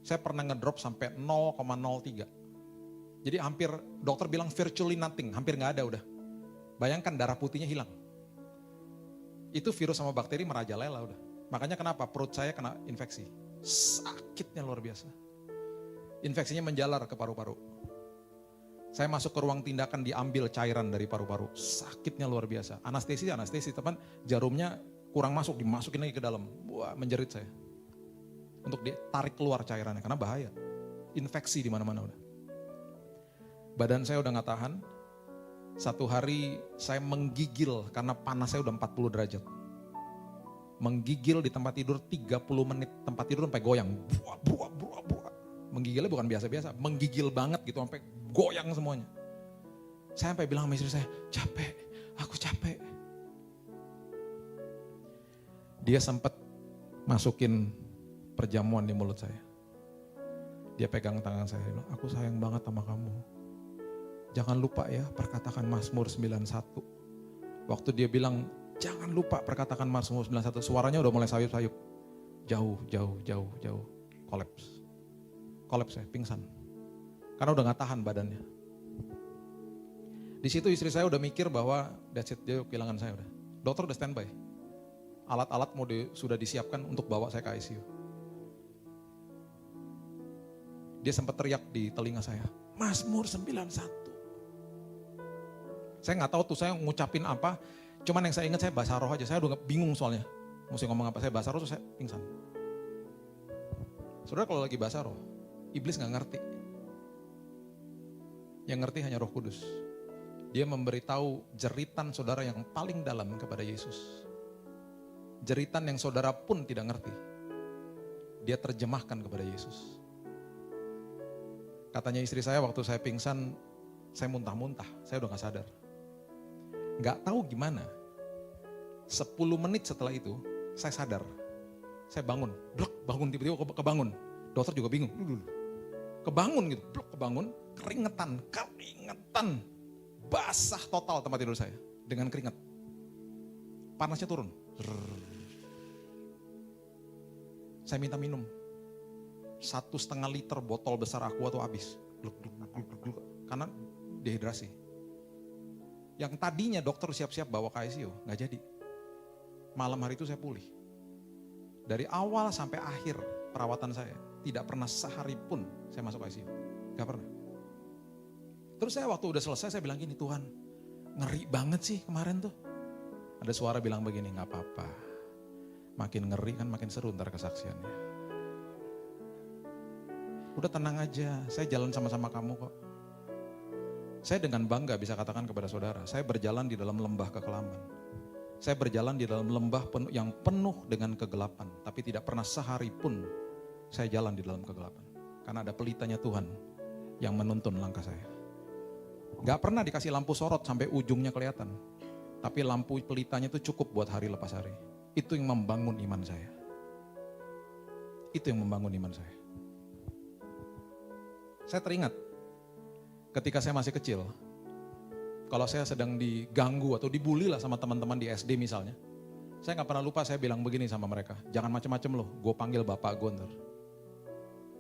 Saya pernah ngedrop sampai 0,03. Jadi hampir dokter bilang virtually nothing, hampir gak ada udah. Bayangkan darah putihnya hilang. Itu virus sama bakteri merajalela udah. Makanya kenapa perut saya kena infeksi. Sakitnya luar biasa. Infeksinya menjalar ke paru-paru. Saya masuk ke ruang tindakan diambil cairan dari paru-paru. Sakitnya luar biasa. Anestesi, teman jarumnya kurang masuk, dimasukin lagi ke dalam. Wah, menjerit saya. Untuk ditarik keluar cairannya, karena bahaya. Infeksi di mana-mana udah. Badan saya udah gak tahan. Satu hari saya menggigil karena panas saya udah 40 derajat. Menggigil di tempat tidur 30 menit. Tempat tidur sampai goyang. Buah. Menggigilnya bukan biasa-biasa, menggigil banget gitu sampai goyang semuanya. Saya sampai bilang sama istri saya, capek, aku capek. Dia sempat masukin perjamuan di mulut saya. Dia pegang tangan saya, dia bilang, aku sayang banget sama kamu. Jangan lupa ya perkatakan Mazmur 91. Waktu dia bilang, jangan lupa perkatakan Mazmur 91, suaranya udah mulai sayup-sayup. Jauh, kolaps saya, pingsan. Karena udah gak tahan badannya. Di situ istri saya udah mikir bahwa that's it, dia kehilangan saya udah. Dokter udah standby. Alat-alat sudah disiapkan untuk bawa saya ke ICU. Dia sempat teriak di telinga saya, Mazmur 91. Saya gak tahu tuh saya ngucapin apa, cuman yang saya ingat saya bahasa roh aja, saya udah bingung soalnya. Mesti ngomong apa, saya bahasa roh terus saya pingsan. Saudara kalau lagi bahasa roh, iblis gak ngerti. Yang ngerti hanya Roh Kudus. Dia memberitahu jeritan saudara yang paling dalam kepada Yesus. Jeritan yang saudara pun tidak ngerti. Dia terjemahkan kepada Yesus. Katanya istri saya waktu saya pingsan, saya muntah-muntah, saya udah gak sadar. Gak tahu gimana, 10 menit setelah itu saya sadar. Saya bangun, bangun tiba-tiba kebangun. Dokter juga bingung, kebangun gitu, kebangun, keringetan, basah total tempat tidur saya dengan keringat. Panasnya turun. Saya minta minum. 1,5 liter botol besar aqua tuh habis. Karena dehidrasi. Yang tadinya dokter siap-siap bawa ke ICU, gak jadi. Malam hari itu saya pulih. Dari awal sampai akhir perawatan saya, tidak pernah sehari pun saya masuk ICU. Gak pernah. Terus saya waktu udah selesai saya bilang gini, Tuhan ngeri banget sih kemarin tuh. Ada suara bilang begini, gak apa-apa. Makin ngeri kan makin seru ntar kesaksiannya. Udah tenang aja, saya jalan sama-sama kamu kok. Saya dengan bangga bisa katakan kepada saudara, saya berjalan di dalam lembah kekelaman. Saya berjalan di dalam lembah yang penuh dengan kegelapan, tapi tidak pernah sehari pun saya jalan di dalam kegelapan. Karena ada pelitanya Tuhan yang menuntun langkah saya. Gak pernah dikasih lampu sorot sampai ujungnya kelihatan. Tapi lampu pelitanya itu cukup buat hari lepas hari. Itu yang membangun iman saya. Itu yang membangun iman saya. Saya teringat ketika saya masih kecil, kalau saya sedang diganggu atau dibully lah sama teman-teman di SD misalnya, saya gak pernah lupa saya bilang begini sama mereka, jangan macem-macem loh, gue panggil bapak gue ntar.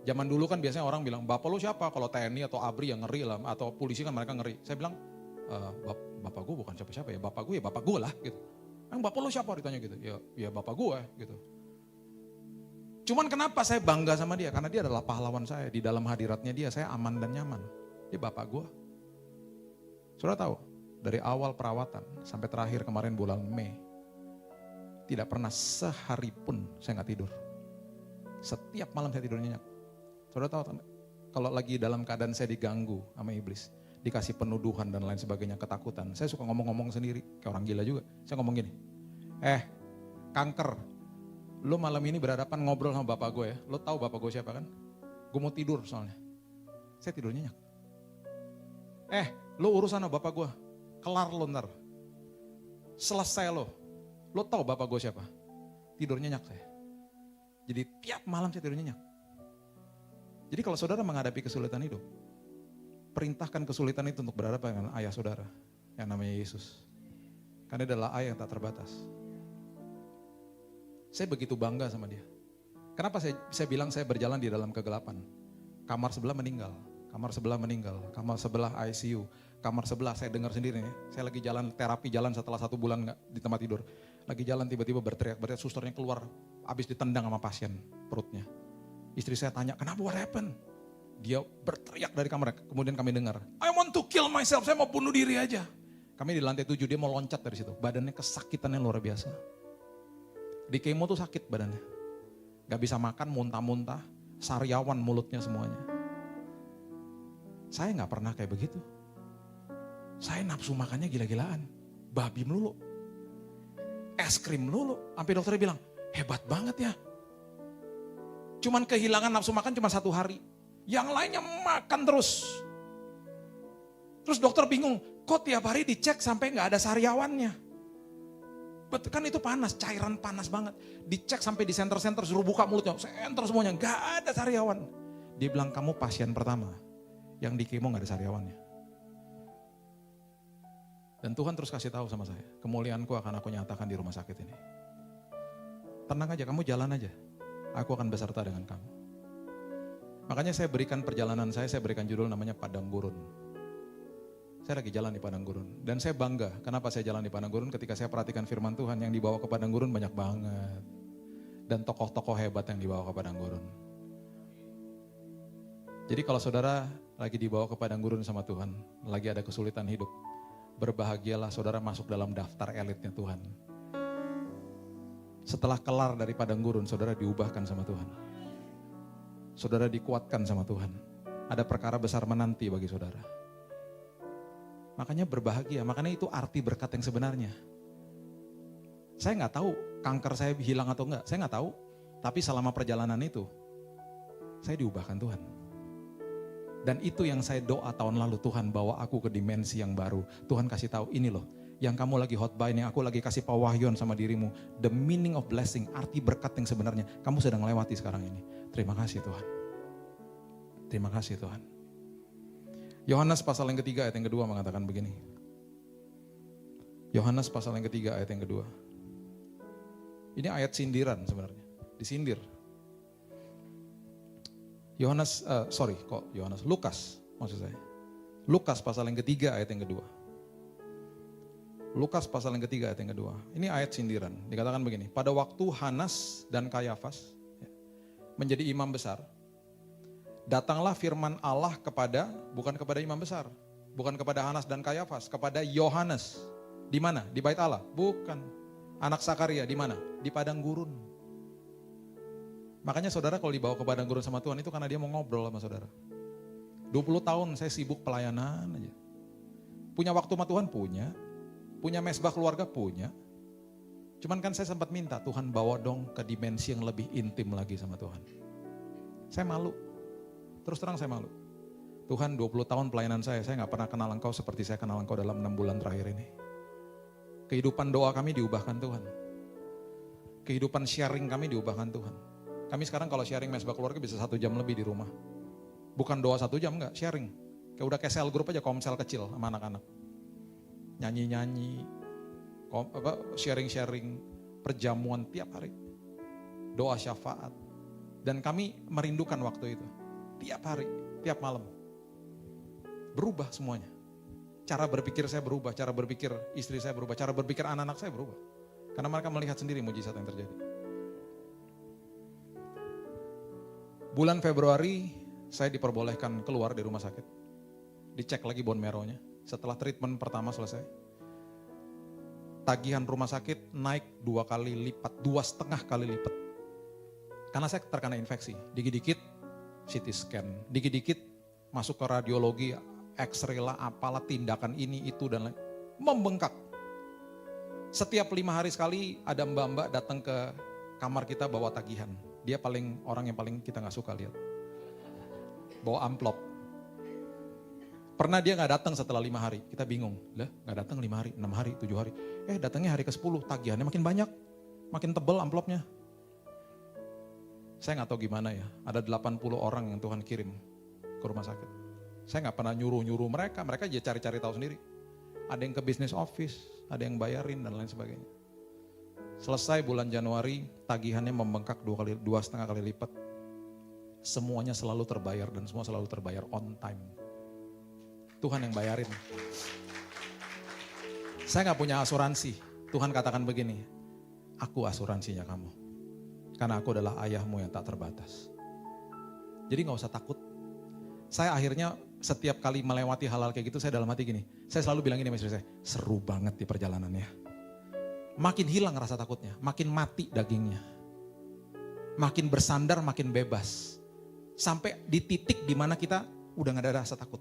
Zaman dulu kan biasanya orang bilang, bapak lo siapa? Kalau TNI atau ABRI yang ngeri lah, atau polisi kan mereka ngeri. Saya bilang, bapak gue bukan siapa-siapa ya bapak gue lah gitu. Bapak lo siapa ditanya gitu, ya bapak gue gitu. Cuman kenapa saya bangga sama dia? Karena dia adalah pahlawan saya, di dalam hadiratnya dia saya aman dan nyaman. Dia bapak gue. Saudara tahu, dari awal perawatan sampai terakhir kemarin bulan Mei, tidak pernah sehari pun saya gak tidur. Setiap malam saya tidur nyenyak. Saudara tahu, kalau lagi dalam keadaan saya diganggu sama iblis, dikasih penuduhan dan lain sebagainya, ketakutan, saya suka ngomong-ngomong sendiri, kayak orang gila juga. Saya ngomong gini, kanker, lo malam ini berhadapan ngobrol sama bapak gue ya, lo tahu bapak gue siapa kan? Gue mau tidur soalnya. Saya tidur nyenyak. Lo urusan sama bapak gue, kelar lo ntar. Selesai lo tahu bapak gue siapa? Tidur nyenyak saya. Jadi tiap malam saya tidur nyenyak. Jadi kalau saudara menghadapi kesulitan hidup, perintahkan kesulitan itu untuk berhadapan dengan ayah saudara, yang namanya Yesus. Karena dia adalah ayah yang tak terbatas. Saya begitu bangga sama dia. Kenapa saya bilang saya berjalan di dalam kegelapan? Kamar sebelah meninggal. Kamar sebelah ICU, kamar sebelah saya dengar sendiri nih. Saya lagi jalan terapi setelah 1 bulan gak di tempat tidur. Lagi jalan tiba-tiba berteriak, susternya keluar, habis ditendang sama pasien perutnya. Istri saya tanya, kenapa, what happened? Dia berteriak dari kamar, kemudian kami dengar, I want to kill myself, saya mau bunuh diri aja. Kami di lantai 7, dia mau loncat dari situ, badannya kesakitannya luar biasa. Di kemo tuh sakit badannya, gak bisa makan, muntah-muntah, sariawan mulutnya semuanya. Saya gak pernah kayak begitu. Saya nafsu makannya gila-gilaan. Babi melulu. Es krim melulu. Sampai dokternya bilang, hebat banget ya. Cuman kehilangan nafsu makan cuma 1 hari. Yang lainnya makan terus. Terus dokter bingung, kok tiap hari dicek sampai gak ada sariawannya. Betul kan itu panas, cairan panas banget. Dicek sampai di senter-senter, suruh buka mulutnya. Senter semuanya, gak ada sariawan. Dia bilang, kamu pasien pertama yang di kemo gak ada sariawannya. Dan Tuhan terus kasih tahu sama saya, kemuliaanku akan aku nyatakan di rumah sakit ini. Tenang aja, kamu jalan aja. Aku akan beserta dengan kamu. Makanya saya berikan perjalanan saya berikan judul namanya Padang Gurun. Saya lagi jalan di Padang Gurun. Dan saya bangga, kenapa saya jalan di Padang Gurun? Ketika saya perhatikan firman Tuhan yang dibawa ke Padang Gurun banyak banget. Dan tokoh-tokoh hebat yang dibawa ke Padang Gurun. Jadi kalau saudara lagi dibawa ke Padang Gurun sama Tuhan, lagi ada kesulitan hidup, berbahagialah saudara masuk dalam daftar elitnya Tuhan. Setelah kelar dari Padang Gurun, saudara diubahkan sama Tuhan. Saudara dikuatkan sama Tuhan. Ada perkara besar menanti bagi saudara. Makanya berbahagia, makanya itu arti berkat yang sebenarnya. Saya gak tahu kanker saya hilang atau enggak, saya gak tahu. Tapi selama perjalanan itu, saya diubahkan Tuhan. Dan itu yang saya doa tahun lalu, Tuhan bawa aku ke dimensi yang baru. Tuhan kasih tahu ini loh, yang kamu lagi hotbine, yang aku lagi kasih pewahyuan sama dirimu. The meaning of blessing, arti berkat yang sebenarnya. Kamu sedang lewati sekarang ini. Terima kasih Tuhan. Terima kasih Tuhan. Yohanes pasal yang ketiga ayat yang kedua mengatakan begini. Yohanes pasal yang ketiga ayat yang kedua. Ini ayat sindiran sebenarnya, disindir. Lukas maksud saya. Lukas pasal yang ketiga ayat yang kedua. Lukas pasal yang ketiga ayat yang kedua. Ini ayat sindiran. Dikatakan begini, pada waktu Hanas dan Kayafas menjadi imam besar, datanglah firman Allah bukan kepada imam besar, bukan kepada Hanas dan Kayafas, kepada Yohanes. Di mana? Di bait Allah? Bukan. Anak Sakaria di mana? Di padang gurun. Makanya saudara kalau dibawa ke padang gurun sama Tuhan itu karena dia mau ngobrol sama saudara. 20 tahun saya sibuk pelayanan aja. Punya waktu sama Tuhan? Punya. Punya mesbah keluarga? Punya. Cuman kan saya sempat minta, Tuhan bawa dong ke dimensi yang lebih intim lagi sama Tuhan. Saya malu, terus terang saya malu. Tuhan 20 tahun pelayanan saya gak pernah kenal Engkau seperti saya kenal Engkau dalam 6 bulan terakhir ini. Kehidupan doa kami diubahkan Tuhan. Kehidupan sharing kami diubahkan Tuhan. Kami sekarang kalau sharing mesbah keluarga bisa 1 jam lebih di rumah. Bukan doa 1 jam, enggak, sharing. Kayak udah kayak sel grup aja, komsel kecil sama anak-anak. Nyanyi-nyanyi, sharing-sharing, perjamuan tiap hari. Doa syafaat. Dan kami merindukan waktu itu. Tiap hari, tiap malam. Berubah semuanya. Cara berpikir saya berubah, cara berpikir istri saya berubah, cara berpikir anak-anak saya berubah. Karena mereka melihat sendiri mujizat yang terjadi. Bulan Februari saya diperbolehkan keluar dari rumah sakit. Dicek lagi bone marrow-nya. Setelah treatment pertama selesai. Tagihan rumah sakit naik 2 kali lipat, 2,5 kali lipat. Karena saya terkena infeksi. Dikit-dikit CT scan, dikit-dikit masuk ke radiologi, X-ray lah, apalah tindakan ini, itu dan lain. Membengkak. Setiap 5 hari sekali ada mbak-mbak datang ke kamar kita bawa tagihan. Dia orang yang paling kita gak suka lihat. Bawa amplop. Pernah dia gak datang setelah 5 hari, kita bingung. Lah gak datang 5 hari, 6 hari, 7 hari. Datangnya hari ke-10, tagihannya makin banyak. Makin tebal amplopnya. Saya gak tahu gimana ya, ada 80 orang yang Tuhan kirim ke rumah sakit. Saya gak pernah nyuruh-nyuruh mereka aja cari-cari tahu sendiri. Ada yang ke business office, ada yang bayarin dan lain sebagainya. Selesai bulan Januari, tagihannya membengkak 2,5 kali lipat. Semuanya selalu terbayar dan semua selalu terbayar on time. Tuhan yang bayarin. Saya gak punya asuransi. Tuhan katakan begini, aku asuransinya kamu. Karena aku adalah ayahmu yang tak terbatas. Jadi gak usah takut. Saya akhirnya setiap kali melewati hal-hal kayak gitu, saya dalam hati gini. Saya selalu bilang gini sama istri saya, seru banget di perjalanannya. Makin hilang rasa takutnya, makin mati dagingnya. Makin bersandar, makin bebas. Sampai di titik dimana kita udah gak ada rasa takut.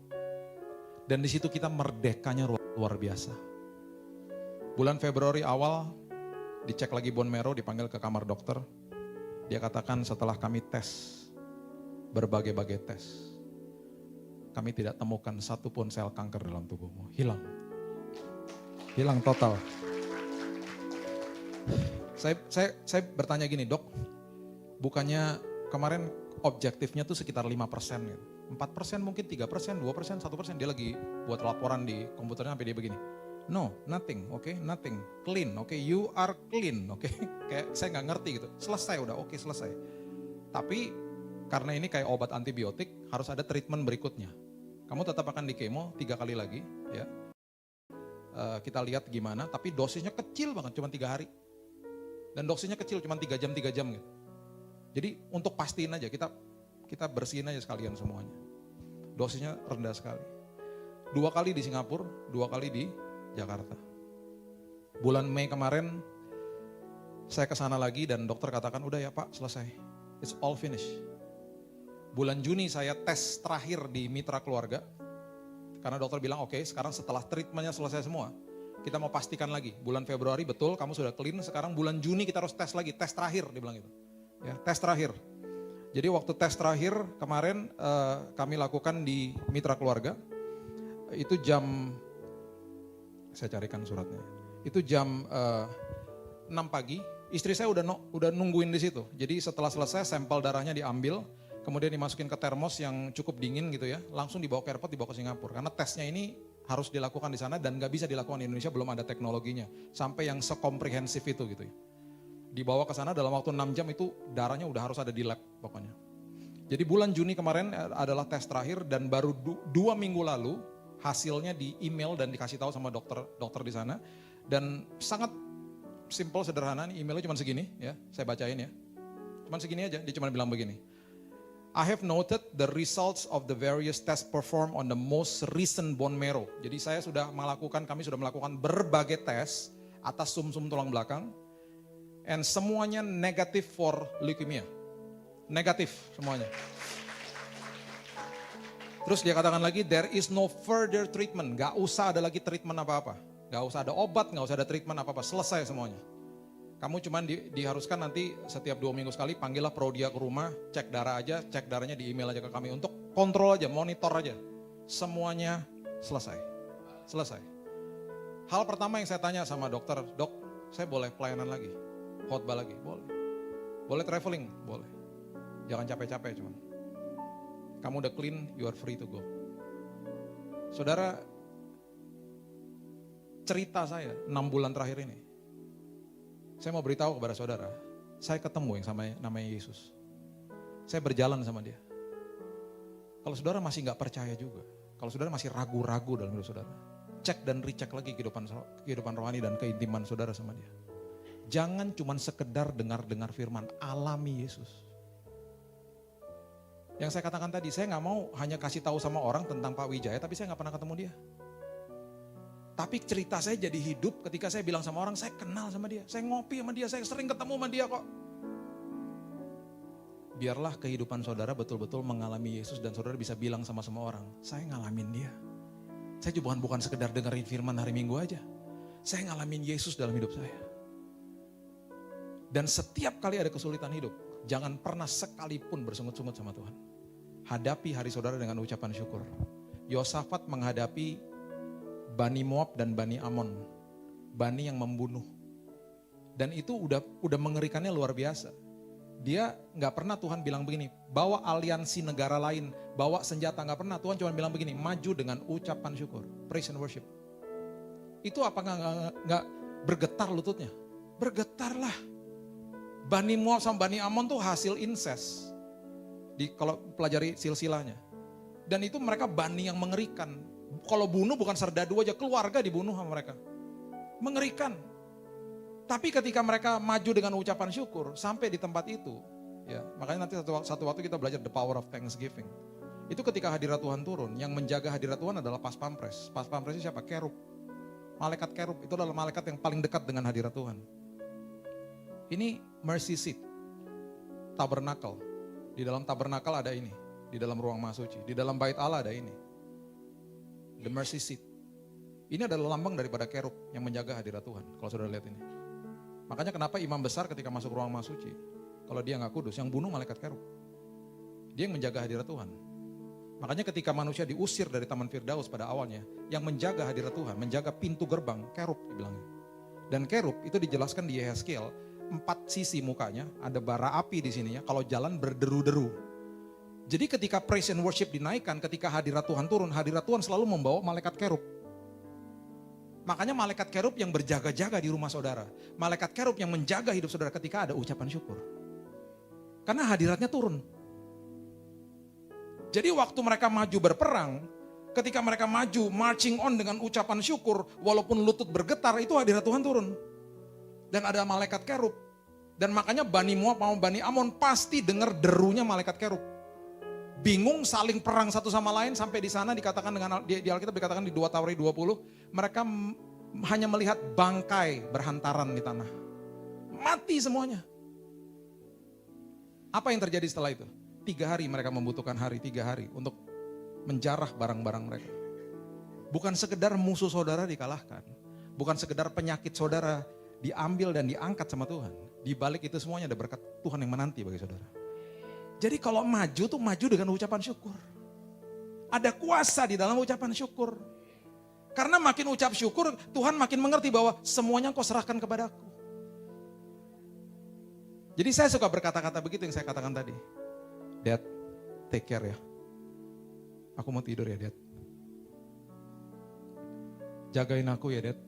Dan di situ kita merdekanya luar biasa. Bulan Februari awal, dicek lagi bone marrow, dipanggil ke kamar dokter. Dia katakan setelah kami tes, berbagai-bagai tes, kami tidak temukan satupun sel kanker dalam tubuhmu. Hilang. Hilang total. Saya bertanya gini, dok, bukannya kemarin objektifnya tuh sekitar 5% gitu. 4% mungkin, 3%, 2%, 1%. Dia lagi buat laporan di komputernya sampai dia begini. No, nothing, okay, nothing, clean, okay, you are clean, okay. Kayak saya nggak ngerti gitu, selesai udah, okay, selesai. Tapi karena ini kayak obat antibiotik, harus ada treatment berikutnya. Kamu tetap akan di kemo 3 kali lagi, ya. Kita lihat gimana, tapi dosisnya kecil banget, cuma 3 hari. Dan dosisnya kecil, cuma 3 jam gitu. Jadi untuk pastiin aja, kita bersihin aja sekalian semuanya. Dosisnya rendah sekali. 2 kali di Singapura, 2 kali di Jakarta. Bulan Mei kemarin saya ke sana lagi dan dokter katakan udah ya Pak, selesai. It's all finished. Bulan Juni saya tes terakhir di mitra keluarga. Karena dokter bilang oke, sekarang setelah treatmentnya selesai semua, kita mau pastikan lagi. Bulan Februari betul kamu sudah clean, sekarang bulan Juni kita harus tes lagi, tes terakhir dia bilang gitu. Ya, tes terakhir. Jadi waktu tes terakhir kemarin kami lakukan di mitra keluarga. Itu jam, saya carikan suratnya. Itu jam 6 pagi, istri saya udah nungguin di situ. Jadi setelah selesai sampel darahnya diambil, kemudian dimasukin ke termos yang cukup dingin gitu ya, langsung dibawa ke airport, dibawa ke Singapura. Karena tesnya ini harus dilakukan di sana dan gak bisa dilakukan di Indonesia, belum ada teknologinya. Sampai yang sekomprehensif itu gitu ya. Dibawa ke sana dalam waktu 6 jam itu darahnya udah harus ada di lab pokoknya. Jadi bulan Juni kemarin adalah tes terakhir dan baru 2 minggu lalu hasilnya di email dan dikasih tahu sama dokter di sana. Dan sangat simple, sederhana, nih emailnya cuma segini ya, saya bacain ya. Cuma segini aja, dia cuma bilang begini. I have noted the results of the various tests performed on the most recent bone marrow. Jadi kami sudah melakukan berbagai tes atas sumsum tulang belakang. And semuanya negatif for leukemia. Negatif semuanya. Terus dia katakan lagi, there is no further treatment. Gak usah ada lagi treatment apa-apa. Gak usah ada obat, gak usah ada treatment apa-apa. Selesai semuanya. Kamu cuman diharuskan nanti setiap 2 minggu sekali panggillah Prodia ke rumah, cek darah aja, cek darahnya di email aja ke kami untuk kontrol aja, monitor aja. Semuanya selesai. Selesai. Hal pertama yang saya tanya sama dokter, dok, saya boleh pelayanan lagi? Khotbah lagi? Boleh. Boleh traveling? Boleh. Jangan capek-capek cuman. Kamu udah clean, you are free to go. Saudara, cerita saya 6 bulan terakhir ini. Saya mau beritahu kepada saudara, saya ketemu yang namanya Yesus. Saya berjalan sama dia. Kalau saudara masih gak percaya juga, kalau saudara masih ragu-ragu dalam hidup saudara, cek dan recheck lagi kehidupan rohani dan keintiman saudara sama dia. Jangan cuma sekedar dengar-dengar firman, alami Yesus. Yang saya katakan tadi, saya gak mau hanya kasih tahu sama orang tentang Pak Wijaya, tapi saya gak pernah ketemu dia. Tapi cerita saya jadi hidup ketika saya bilang sama orang, saya kenal sama dia, saya ngopi sama dia, saya sering ketemu sama dia kok. Biarlah kehidupan saudara betul-betul mengalami Yesus dan saudara bisa bilang sama semua orang, saya ngalamin dia. Saya juga bukan sekedar dengerin firman hari Minggu aja. Saya ngalamin Yesus dalam hidup saya. Dan setiap kali ada kesulitan hidup, jangan pernah sekalipun bersungut-sungut sama Tuhan. Hadapi hari saudara dengan ucapan syukur. Yosafat menghadapi Bani Moab dan Bani Amon, Bani yang membunuh. Dan itu udah mengerikannya luar biasa. Dia gak pernah Tuhan bilang begini, bawa aliansi negara lain, bawa senjata, gak pernah. Tuhan cuma bilang begini, maju dengan ucapan syukur, praise and worship. Itu apa gak bergetar lututnya? Bergetarlah. Bani Moab sama Bani Amon tuh hasil incest. Kalau pelajari silsilahnya. Dan itu mereka bani yang mengerikan. Kalau bunuh bukan serdadu aja, keluarga dibunuh sama mereka. Mengerikan. Tapi ketika mereka maju dengan ucapan syukur, sampai di tempat itu, ya makanya nanti satu waktu kita belajar the power of thanksgiving. Itu ketika hadirat Tuhan turun, yang menjaga hadirat Tuhan adalah pas pampres. Pas pampres itu siapa? Kerub. Malaikat kerub, itu adalah malaikat yang paling dekat dengan hadirat Tuhan. Ini mercy seat, tabernakel. Di dalam tabernakel ada ini, di dalam ruang maha suci. Di dalam bait Allah ada ini. The mercy seat. Ini adalah lambang daripada kerub yang menjaga hadirat Tuhan. Kalau saudara lihat ini. Makanya kenapa imam besar ketika masuk ruang maha suci, kalau dia gak kudus, yang bunuh malaikat kerub. Dia yang menjaga hadirat Tuhan. Makanya ketika manusia diusir dari Taman Firdaus pada awalnya, yang menjaga hadirat Tuhan, menjaga pintu gerbang, kerub dibilangnya. Dan kerub itu dijelaskan di Yehezkiel, 4 sisi mukanya, ada bara api di sininya, kalau jalan berderu-deru. Jadi ketika praise and worship dinaikkan, ketika hadirat Tuhan turun, hadirat Tuhan selalu membawa malaikat kerub. Makanya malaikat kerub yang berjaga-jaga di rumah saudara. Malaikat kerub yang menjaga hidup saudara ketika ada ucapan syukur. Karena hadiratnya turun. Jadi waktu mereka maju berperang, ketika mereka maju marching on dengan ucapan syukur, walaupun lutut bergetar, itu hadirat Tuhan turun. Dan ada malaikat kerub. Dan makanya Bani Moab mau Bani Amon pasti dengar derunya malaikat kerub. Bingung saling perang satu sama lain sampai di sana dikatakan dengan di Alkitab dikatakan di 2 Tawarikh 20 mereka hanya melihat bangkai berhantaran di tanah. Mati semuanya. Apa yang terjadi setelah itu? 3 hari mereka membutuhkan 3 hari untuk menjarah barang-barang mereka. Bukan sekedar musuh saudara dikalahkan. Bukan sekedar penyakit saudara diambil dan diangkat sama Tuhan. Di balik itu semuanya ada berkat Tuhan yang menanti bagi saudara. Jadi kalau maju tuh maju dengan ucapan syukur. Ada kuasa di dalam ucapan syukur. Karena makin ucap syukur, Tuhan makin mengerti bahwa semuanya kau serahkan kepadaku. Jadi saya suka berkata-kata begitu yang saya katakan tadi. Dad, take care ya. Aku mau tidur ya Dad. Jagain aku ya Dad.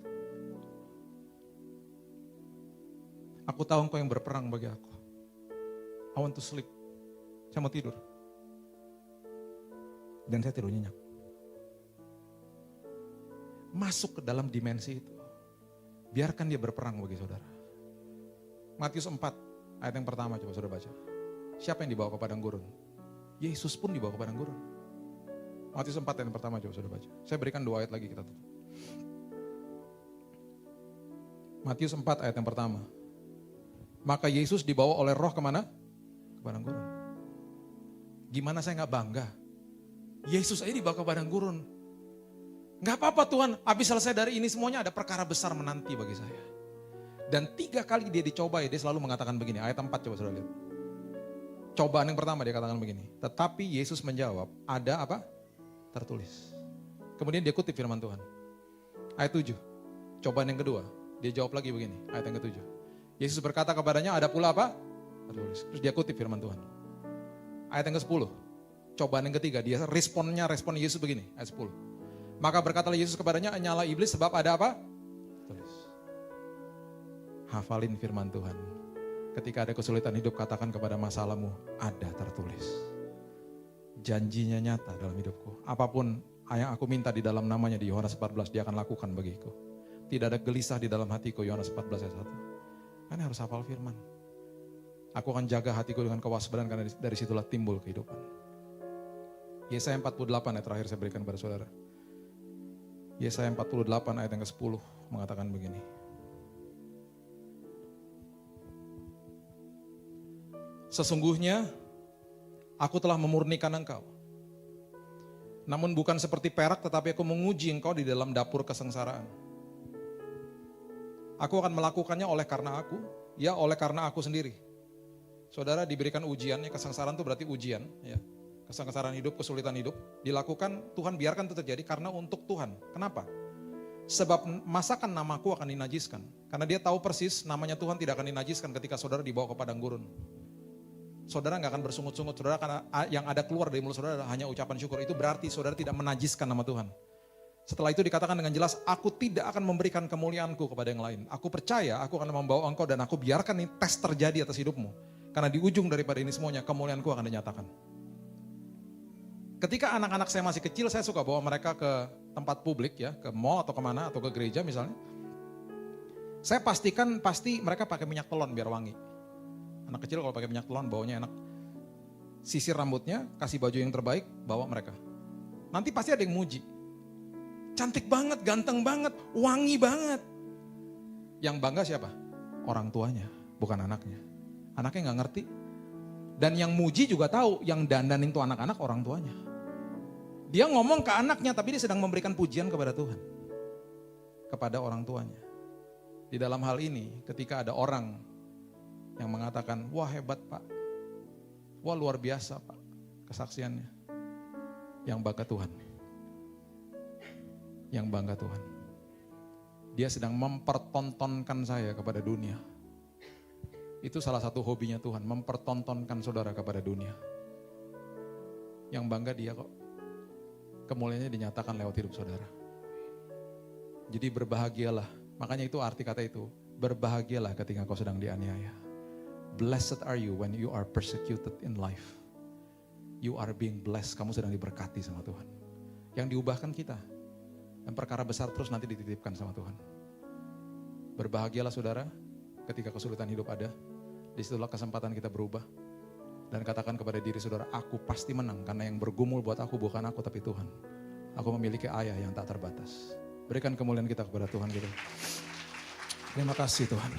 Aku tahu engkau yang berperang bagi aku. I want to sleep. Saya mau tidur. Dan saya tidur nyenyak. Masuk ke dalam dimensi itu. Biarkan dia berperang bagi saudara. Matius 4 ayat yang pertama coba saudara baca. Siapa yang dibawa ke padang gurun? Yesus pun dibawa ke padang gurun. Matius 4 ayat yang pertama coba saudara baca. Saya berikan 2 ayat lagi kita tutup. Matius 4 ayat yang pertama. Maka Yesus dibawa oleh Roh kemana? Ke padang gurun. Gimana saya gak bangga? Yesus aja dibawa ke padang gurun. Gak apa-apa Tuhan, habis selesai dari ini semuanya ada perkara besar menanti bagi saya. Dan 3 kali dia dicobai, dia selalu mengatakan begini. Ayat 4 coba saudara lihat. Cobaan yang pertama dia katakan begini. Tetapi Yesus menjawab, ada apa? Tertulis. Kemudian dia kutip firman Tuhan. Ayat 7. Cobaan yang kedua. Dia jawab lagi begini. Ayat yang ke-7. Yesus berkata kepadanya, ada pula apa? Tertulis. Terus dia kutip firman Tuhan. Ayat yang ke-10. Cobaan yang ketiga. Dia respon Yesus begini. Ayat 10. Maka berkatalah Yesus kepadanya, nyala iblis sebab ada apa? Tertulis. Hafalin firman Tuhan. Ketika ada kesulitan hidup, katakan kepada masalahmu, ada tertulis. Janjinya nyata dalam hidupku. Apapun yang aku minta di dalam namanya di Yohanes 14, dia akan lakukan bagiku. Tidak ada gelisah di dalam hatiku, Yohanes 14 ayat 1. Kan harus hafal firman. Aku akan jaga hatiku dengan kewaspadaan karena dari situlah timbul kehidupan. Yesaya 48 ayat terakhir saya berikan kepada saudara. Yesaya 48 ayat yang ke-10 mengatakan begini. Sesungguhnya aku telah memurnikan engkau. Namun bukan seperti perak, tetapi aku menguji engkau di dalam dapur kesengsaraan. Aku akan melakukannya oleh karena aku, ya oleh karena aku sendiri. Saudara diberikan ujian, ya kesengsaraan itu berarti ujian. Ya. Kesengsaraan hidup, kesulitan hidup, dilakukan Tuhan biarkan itu terjadi karena untuk Tuhan. Kenapa? Sebab masakan namaku akan dinajiskan. Karena dia tahu persis namanya Tuhan tidak akan dinajiskan ketika saudara dibawa ke padang gurun. Saudara nggak akan bersungut-sungut, saudara karena yang ada keluar dari mulut saudara hanya ucapan syukur. Itu berarti saudara tidak menajiskan nama Tuhan. Setelah itu dikatakan dengan jelas, aku tidak akan memberikan kemuliaanku kepada yang lain. Aku percaya aku akan membawa engkau dan aku biarkan ini tes terjadi atas hidupmu. Karena di ujung daripada ini semuanya, kemuliaanku akan dinyatakan. Ketika anak-anak saya masih kecil, saya suka bawa mereka ke tempat publik ya, ke mall atau kemana, atau ke gereja misalnya. Saya pastikan mereka pakai minyak telon biar wangi. Anak kecil kalau pakai minyak telon baunya enak. Sisir rambutnya, kasih baju yang terbaik, bawa mereka. Nanti pasti ada yang muji. Cantik banget, ganteng banget, wangi banget. Yang bangga siapa? Orang tuanya, bukan anaknya. Anaknya gak ngerti. Dan yang muji juga tahu, yang dandanin tuh anak-anak orang tuanya. Dia ngomong ke anaknya, tapi dia sedang memberikan pujian kepada Tuhan. Kepada orang tuanya. Di dalam hal ini, ketika ada orang yang mengatakan, wah hebat Pak, wah luar biasa Pak kesaksiannya. Yang bangga Tuhan. Yang bangga Tuhan. Dia sedang mempertontonkan saya kepada dunia. Itu salah satu hobinya Tuhan, mempertontonkan saudara kepada dunia. Yang bangga dia kok. Kemuliaannya dinyatakan lewat hidup saudara. Jadi berbahagialah, makanya itu arti kata itu, berbahagialah ketika kau sedang dianiaya. Blessed are you when you are persecuted in life. You are being blessed, kamu sedang diberkati sama Tuhan. Yang diubahkan kita. Dan perkara besar terus nanti dititipkan sama Tuhan. Berbahagialah saudara ketika kesulitan hidup ada. Disitulah kesempatan kita berubah. Dan katakan kepada diri saudara, aku pasti menang. Karena yang bergumul buat aku bukan aku tapi Tuhan. Aku memiliki ayah yang tak terbatas. Berikan kemuliaan kita kepada Tuhan kita. Terima kasih Tuhan.